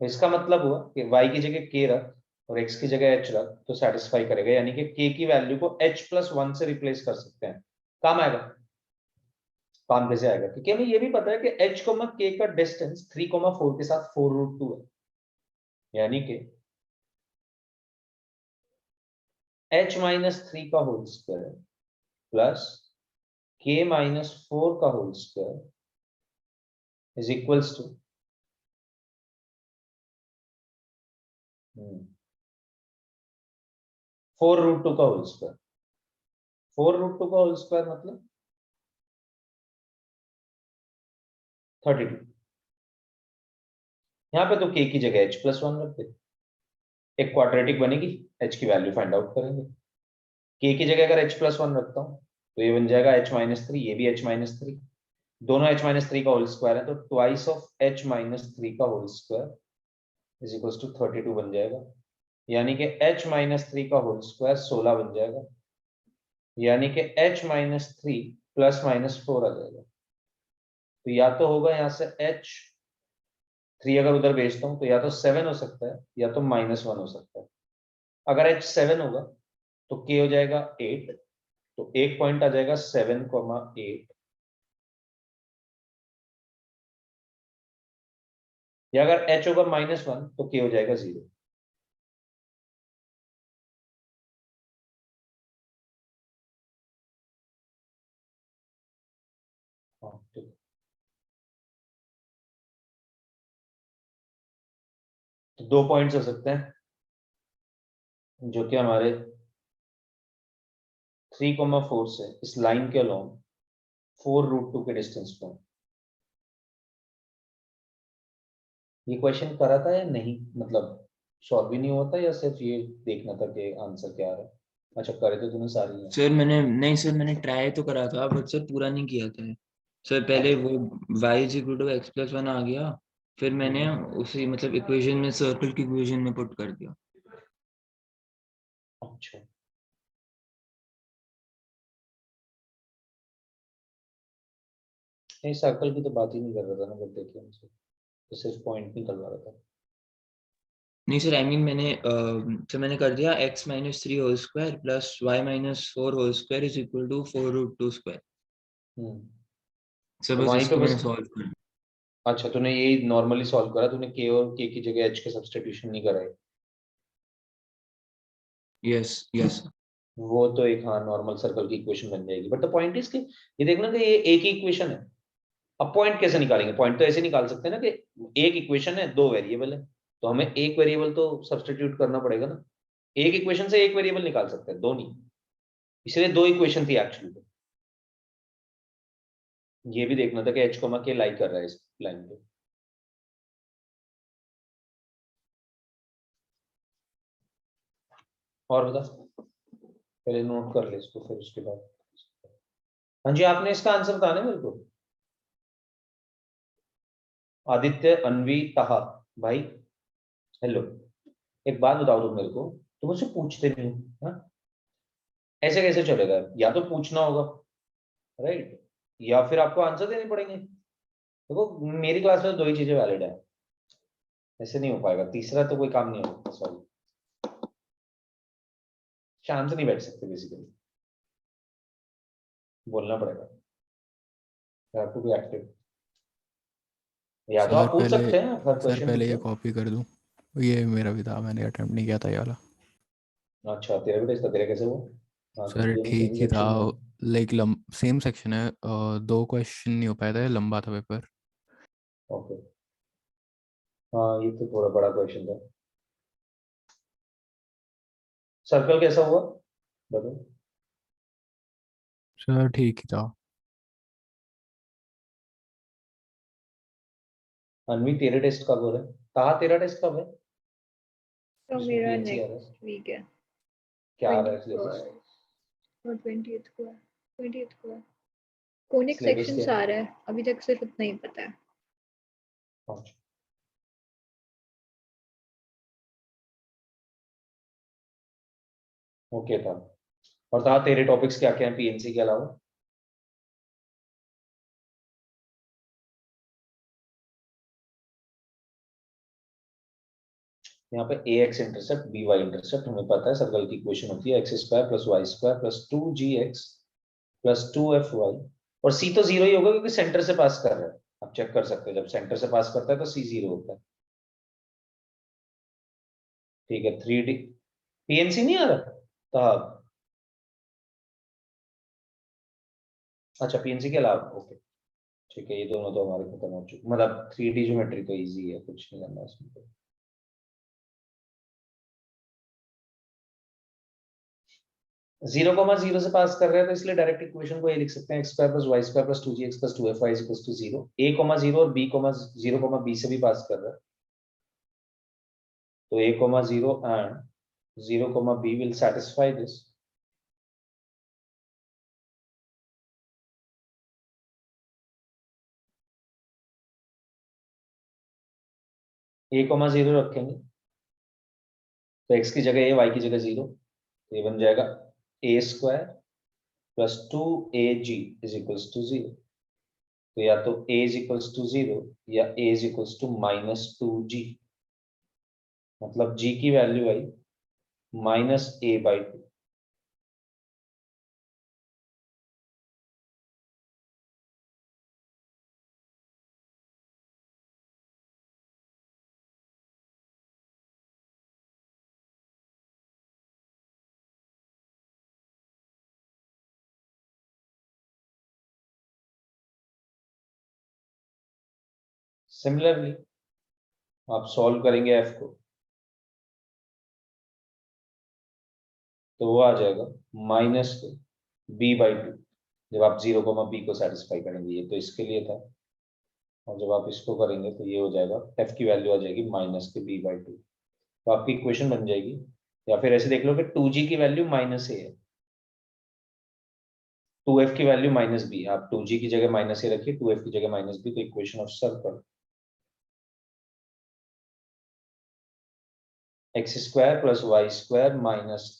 इसका मतलब हुआ कि y की जगह k रख और x की जगह h रख तो सेटिस्फाई करेगा, यानी कि k की वैल्यू को h+1 से रिप्लेस कर सकते हैं। काम आएगा। काम कैसे आएगा? क्योंकि हमें ये भी पता है कि h, k का डिस्टेंस 3,4 के साथ 4√2 है, यानी कि h-3 का होल स्क्वायर प्लस k-4 का whole square is equals to 4√2 का होल स्क्वायर। 4√2 का होल स्क्वायर मतलब 32। यहाँ पे तो k की जगह h+1 रख दे, एक क्वाड्रेटिक बनेगी, h की वैल्यू फाइंड आउट करेंगे। k की जगह अगर h+1 रखता हूँ तो ये बन जाएगा h-3, ये भी h-3, दोनों h-3 का होल स्क्वायर है, तो ट्वाइस ऑफ h-3 का whole square is equals to 32 बन जाएगा। यानी कि h माइनस 3 का होल स्क्वायर 16 बन जाएगा, यानी कि h माइनस 3 प्लस माइनस 4 आ जाएगा। तो या तो होगा यहाँ से h 3 अगर उधर भेजता हूँ तो या तो 7 हो सकता है या तो -1 हो सकता है। अगर h 7 होगा तो k हो जाएगा 8, तो एक पॉइंट आ जाएगा 7,8। या अगर h होगा -1 तो k हो जाएगा 0। हाँ ठीक है। तो 2 पॉइंट्स हो सकते हैं जो कि हमारे 3,4 से इस लाइन के अलोंग 4√2 के डिस्टेंस पर। ये क्वेश्चन करा था या नहीं, मतलब सॉल्व भी नहीं होता या सिर्फ ये देखना था कि आंसर क्या आ रहा है? अच्छा करे तो तूने सारी है। सर मैंने नहीं सर, मैंने ट्राई तो करा था बट सर पूरा नहीं किया था सर। पहले वो y is equal to x plus 1 आ गया, फिर मैंने उसी मतलब इक्वेशन में सर्कल की इक्वेशन में पुट कर दिया। अच्छा नहीं, सर्कल की तो बात ही नहीं कर रहा था ना, बट देखिए हमसे तो सिर्फ पॉइंट निकलवा रहा था। नहीं सर, आई मीन मैंने तो मैंने कर दिया x minus 3 whole square plus y minus 4 whole square is equal to 4√2 square. Hmm. Sir तो बस वहीं पे इसको मैंने बस, सॉल्व कर। अच्छा तूने यही नॉर्मली सॉल्व करा, तूने के और के की जगह एच के सब्स्टिट्यूशन नहीं कराए? Yes yes. वो तो एक हाँ नॉर्मल सर्कल की इक्वेशन बन जाएगी, बट द पॉइंट इज कि ये देखना कि ये एक ही इक्वेशन है। अब पॉइंट कैसे निकालेंगे? पॉइंट तो ऐसे निकाल सकते हैं ना कि एक इक्वेशन है, दो वेरिएबल है, तो हमें एक वेरिएबल तो सब्स्टिट्यूट करना पड़ेगा ना। एक इक्वेशन से एक वेरिएबल निकाल सकते हैं, दो नहीं। इसलिए दो इक्वेशन थी एक्चुअली। ये भी देखना था कि एच कोमा के लाई कर रहा है इस लाइन पे। और बता, पहले नोट कर ले इसको फिर उसके बाद। हाँ जी, आपने इसका आंसर बताना है मेरे को। आदित्य अन्वी ताहा भाई, हेलो। एक बात बताओ तुम मेरे को, तुम मुझसे पूछते नहीं हो, हाँ? ऐसे कैसे चलेगा? या तो पूछना होगा, राइट, या फिर आपको आंसर देने पड़ेंगे। देखो मेरी क्लास में तो दो ही चीजें वैलिड है, ऐसे नहीं हो पाएगा, तीसरा तो कोई काम नहीं होगा। सॉरी, शांत नहीं बैठ सकते बेसिकली, बोलना पड़ेगा, टू बी एक्टिव। या तो सर आप पूछ पहले सकते हैं, हर सर क्वेश्चन पहले पूछो। ये कॉपी कर दूं? ये मेरा भी था, मैंने अटेम्प्ट नहीं किया था ये वाला। अच्छा तेरा भी टेस्ट था, तेरा कैसे हुआ? हाँ तो सर दोनों ठीक सेम ही था, सेक्शन में। लाइक सेम सेक्शन है, दो क्वेश्चन नहीं हो पाए थे, लंबा था पेपर। ओके, हाँ ये तो थोड़ा बड़ा क्वेश्चन था। सर्कल कैसा हुआ बताओ? सर ठीक ही था। अनवी तेरे टेस्ट कब हो रहा है? कहा तेरा टेस्ट कब है? तो उसमें मेरा पीएनसी आ रहा है, नेक्स्ट वीक है। क्या आ रहा है 21 सिलेबस? और 20th को है। 20th को है। कोनिक सिलेबस सेक्शन क्या आ है? रहा है, अभी तक सिर्फ इतना ही पता है। अच्छा, ओके था। और था तेरे टॉपिक्स क्या क्या हैं पीएनसी के अलावा? यहाँ पे a x intercept b y intercept हमें पता है, सर्कल की इक्वेशन होती है x square plus y square plus 2gx plus 2fy। और सी तो जीरो ही होगा क्योंकि सेंटर से पास कर रहा है। आप चेक कर सकते हो, जब सेंटर से पास करता है तो सी जीरो होता है। ठीक है, 3D पीएनसी नहीं आ रहा तो, अच्छा पीएनसी के अलावा ओके। ठीक है, ये दोनों तो हमारे खत्म हो चुके, मतलब 3D ज्योमेट्री तो इजी है, कुछ नहीं करना इसमें तो। 0,0 से पास कर रहे हैं तो इसलिए डायरेक्ट इक्वेशन को ये लिख सकते हैं x square plus y square plus 2gx plus 2fy is equal to 0। a,0 और b,0,b से भी पास कर रहा है, तो a,0 and 0,b will satisfy this। a,0 रखेंगे, तो x की जगह a, y की जगह 0, तो ये बन जाएगा a square plus 2ab is equals to 0। तो या तो a इज इक्वल्स टू 0 या a is equals to -2g, मतलब g की वैल्यू आई -a/2। सिमिलरली आप सॉल्व करेंगे f को, तो वो आ जाएगा -b/2 जब आप 0, b को सेटिस्फाई करेंगे। ये तो इसके लिए था, और जब आप इसको करेंगे तो ये हो जाएगा, f की वैल्यू आ जाएगी -b/2। तो आपकी इक्वेशन बन जाएगी, या फिर ऐसे देख लो कि 2g की वैल्यू -a है, 2f की वैल्यू -b, आप 2g की जगह -a रखिए, 2f की जगह -b, तो equation of circle x² + y²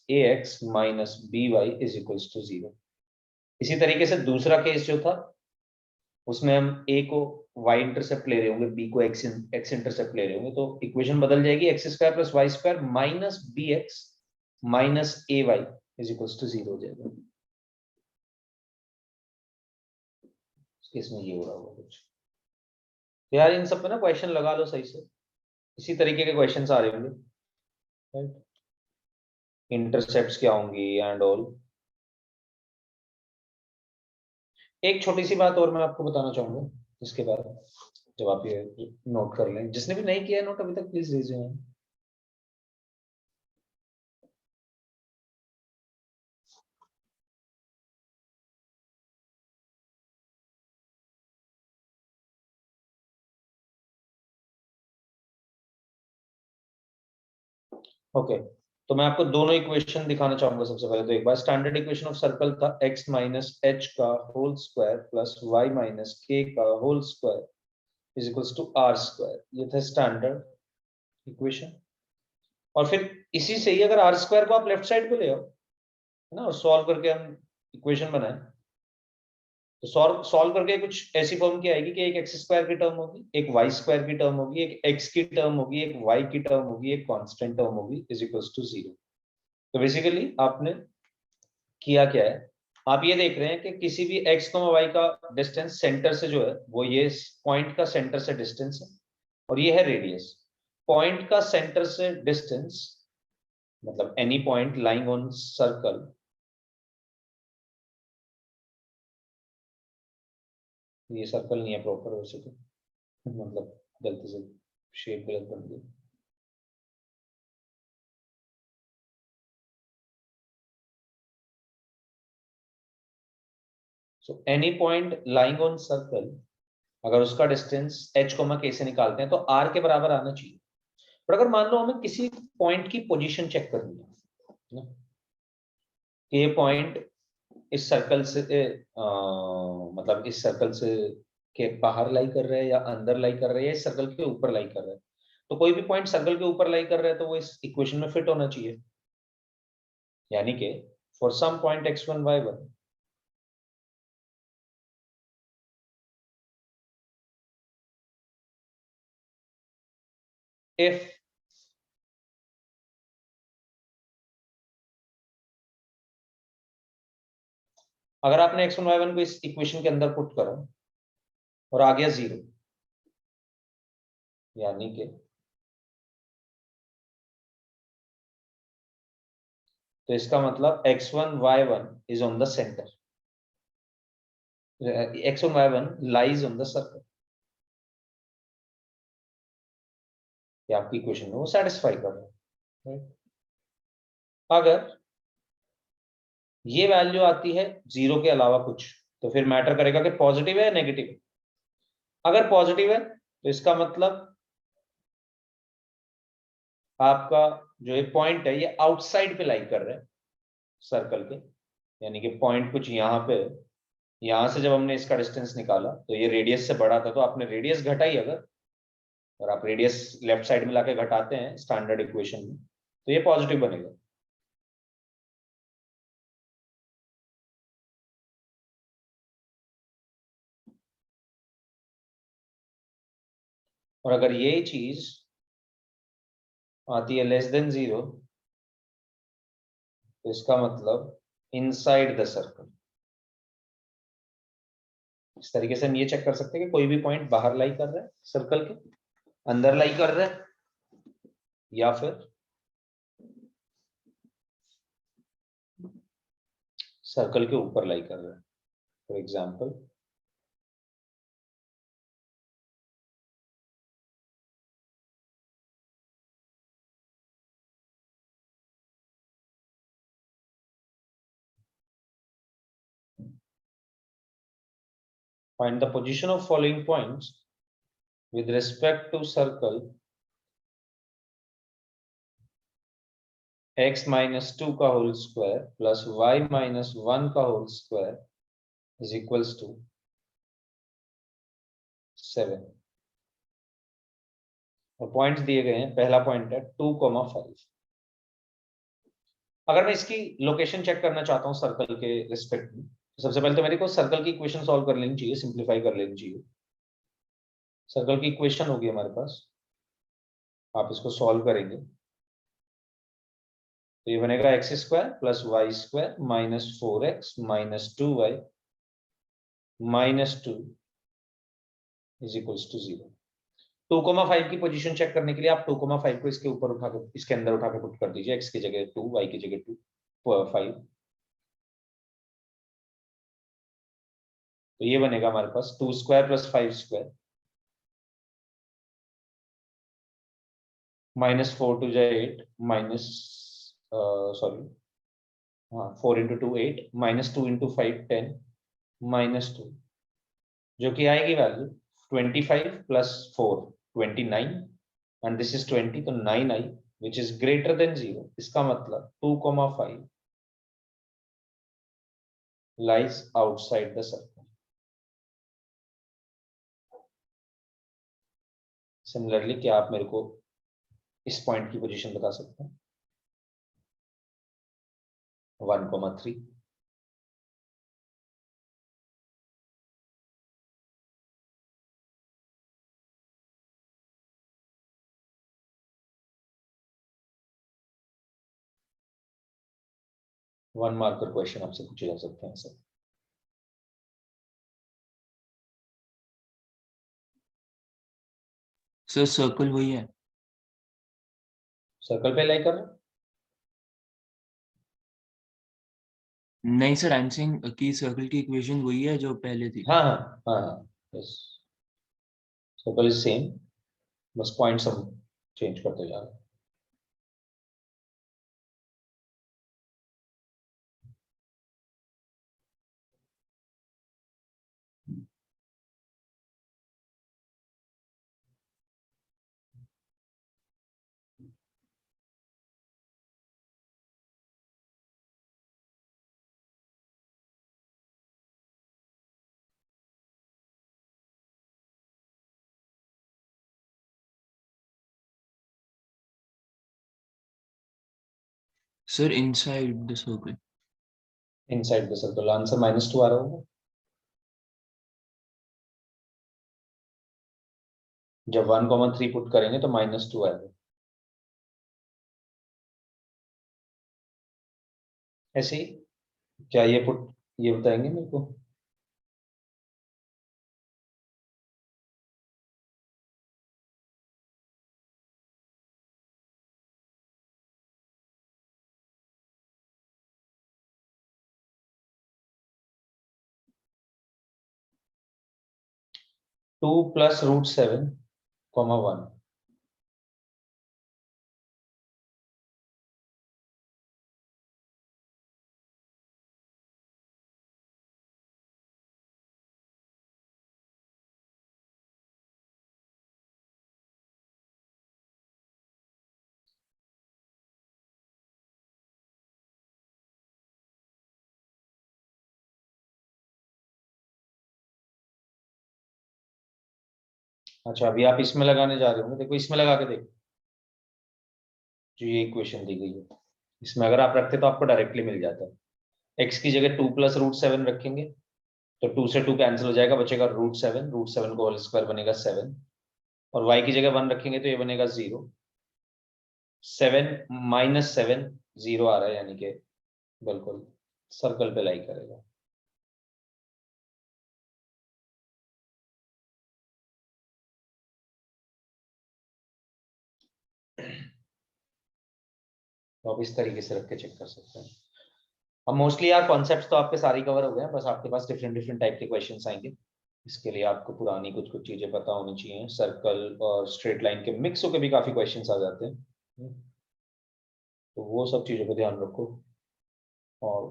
- ax - by is equals to 0। इसी तरीके से दूसरा केस जो था, उसमें हम a को y इंटरसेप्ट ले रहे होंगे, b को x इंटरसेप्ट ले रहे होंगे, तो इक्वेशन बदल जाएगी, x² + y² - bx - ay is equals to 0 हो जाएगा। इसमें ये हो रहा होगा कुछ, तो यार इन सब पे ना क्वेश्चन लगा लो सही से, इसी तरीके के क्वेश्चंस आ रहे होंगे, राइट? इंटरसेप्ट्स क्या होंगी एंड ऑल। एक छोटी सी बात और मैं आपको बताना चाहूंगा इसके बारे में, जब आप ये नोट कर लें, जिसने भी नहीं किया है नोट अभी तक please raise your hand. Okay, तो मैं आपको दोनों इक्वेशन दिखाना चाहूंगा। सबसे पहले तो एक बार स्टैंडर्ड इक्वेशन ऑफ सर्कल था x - h का whole square plus y - k का whole square is equals to r²। ये था स्टैंडर्ड इक्वेशन। और फिर इसी से ही अगर r² को आप लेफ्ट साइड पे ले आओ, है ना, और सॉल्व करके हम इक्वेशन बनाए, तो सॉल्व करके कुछ ऐसी फॉर्म की आएगी कि एक x² की टर्म होगी, एक y² की टर्म होगी, एक x की टर्म होगी, एक y की टर्म होगी, एक कांस्टेंट टर्म होगी, इज इक्वल्स टू 0। तो बेसिकली आपने किया क्या है, आप ये देख रहे हैं कि किसी भी x, y का डिस्टेंस सेंटर से जो है वो ये पॉइंट का सेंटर से डिस्टेंस है, और ये है रेडियस। पॉइंट का सेंटर से डिस्टेंस मतलब any point lying on circle, ये सर्कल नहीं है प्रॉपर वैसे तो, मतलब गलती से शेप गलत बन गई। So any point lying on circle, अगर उसका डिस्टेंस h, k से निकालते हैं तो r के बराबर आना चाहिए। पर अगर मान लो हमें किसी पॉइंट की पोजीशन चेक करनी है ना, कि ये पॉइंट इस सर्कल से मतलब इस सर्कल से के बाहर लाई कर रहा है या अंदर लाई कर रहा है या इस सर्कल के ऊपर लाई कर रहा है, तो कोई भी पॉइंट सर्कल के ऊपर लाई कर रहा है तो वो इस इक्वेशन में फिट होना चाहिए। यानी कि for some point x1 y1, if अगर आपने x1 y1 को इस इक्वेशन के अंदर पुट करा और आ गया 0, यानी कि तो इसका मतलब x1 y1 is on the centre, x1 y1 lies on the circle. ये आपकी इक्वेशन में वो सेटिस्फाई कर रहा है। अगर ये वैल्यू आती है 0 के अलावा कुछ, तो फिर मैटर करेगा कि पॉजिटिव है या नेगेटिव है। अगर पॉजिटिव है तो इसका मतलब आपका जो ये पॉइंट है ये आउटसाइड पे लाई कर रहा है सर्कल के, यानी कि पॉइंट कुछ यहाँ पे, यहां से जब हमने इसका डिस्टेंस निकाला तो ये रेडियस से बड़ा था, तो आपने रेडियस घटाई अगर, और आप रेडियस लेफ्ट साइड में लाके घटाते हैं स्टैंडर्ड इक्वेशन में, तो ये पॉजिटिव बनेगा। और अगर ये चीज आती है लेस देन 0, तो इसका मतलब इनसाइड द सर्कल। इस तरीके से हम ये चेक कर सकते हैं कि कोई भी पॉइंट बाहर लाई कर रहा है सर्कल के, अंदर लाई कर रहा है, या फिर सर्कल के ऊपर लाई कर रहा है। For example find the position of following points with respect to circle x minus 2 का whole square plus y minus 1 का whole square is equals to 7। और पॉइंट्स दिए गए हैं, पहला पॉइंट है 2,5। अगर मैं इसकी लोकेशन चेक करना चाहता हूँ सर्कल के रिस्पेक्ट में, तो सबसे पहले तो मेरे को सर्कल की इक्वेशन सॉल्व कर लेनी चाहिए, सिंप्लीफाई कर लेनी चाहिए। सर्कल की इक्वेशन होगी हमारे पास, आप इसको सॉल्व करेंगे तो ये बनेगा x square plus y square minus 4x minus 2y minus 2 is equals to 0। 2,5 की पोजीशन चेक करने के लिए आप 2,5 को इसके ऊपर उठा के, इसके अंदर उठा के पुट कर दीजिए, x की जगह 2, y की जगह 2, 5। तो ये बनेगा हमारे पास 2 square plus 5 square minus 4 to 8 minus sorry हाँ 4 इंटू 2 8 माइनस 2 इंटू 5 10 माइनस 2, जो कि आएगी value 25 plus 4 29 and this is 20, तो 9 आई विच इज ग्रेटर देन 0। इसका मतलब 2,5 lies outside the circle. Similarly क्या आप मेरे को इस पॉइंट की पोजीशन बता सकते हैं? 1,3। वन मार्कर क्वेश्चन आपसे पूछे जा सकते हैं सर। सर सर्कल वही है। सर्कल पे लाई कर रहे हैं? नहीं सर, आंसरिंग की सर्कल की इक्वेशन वही है जो पहले थी। हाँ हाँ हाँ हाँ, यस, सर्कल इज सेम, बस पॉइंट्स हम चेंज करते जा रहे हैं। Sir inside the circle. Inside the circle answer -2 आ रहा होगा। जब 1,3 पुट करेंगे तो -2 आएगा। ऐसे ही क्या ये पुट, ये बताएंगे मेरे को? Two plus √7,1। अच्छा, अभी आप इसमें लगाने जा रहे होंगे, देखो इसमें लगा के देखो। जो ये इक्वेशन दी गई है, इसमें अगर आप रखते तो आपको डायरेक्टली मिल जाता है। x की जगह 2 + √7 रखेंगे तो 2 से 2 कैंसिल हो जाएगा, बचेगा √7, √7 को होल स्क्वायर बनेगा 7, और y की जगह 1 रखेंगे तो ये बनेगा 0, 7 - 7 0 आ रहा है, यानी कि बिल्कुल सर्कल पे लाई करेगा। तो आप इस तरीके से रख के चेक कर सकते हैं। अब मोस्टली यार कॉन्सेप्ट्स तो आपके सारे कवर हो गए हैं, बस आपके पास डिफरेंट टाइप के क्वेश्चंस आएंगे। इसके लिए आपको पुरानी कुछ चीजें पता होनी चाहिए। सर्कल और स्ट्रेट लाइन के मिक्स होकर भी काफी क्वेश्चंस आ जाते हैं, तो वो सब चीजों को ध्यान रखो और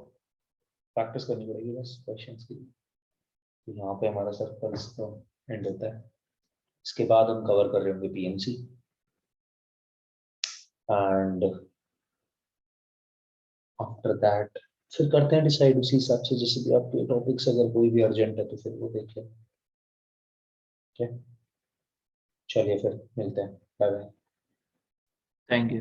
प्रैक्टिस करनी पड़ेगी बस क्वेश्चंस की। तो यहाँ पे हमारा सर्कल एंड होता है। इसके बाद हम कवर कर रहे होंगे पीएमसी एंड आफ्टर दैट फिर करते हैं डिसाइड उसी हिसाब से, जैसे भी आपके टॉपिक्स अगर कोई भी अर्जेंट है तो फिर वो देख लें। ठीक है, चलिए फिर मिलते हैं, बाय बाय। Thank you.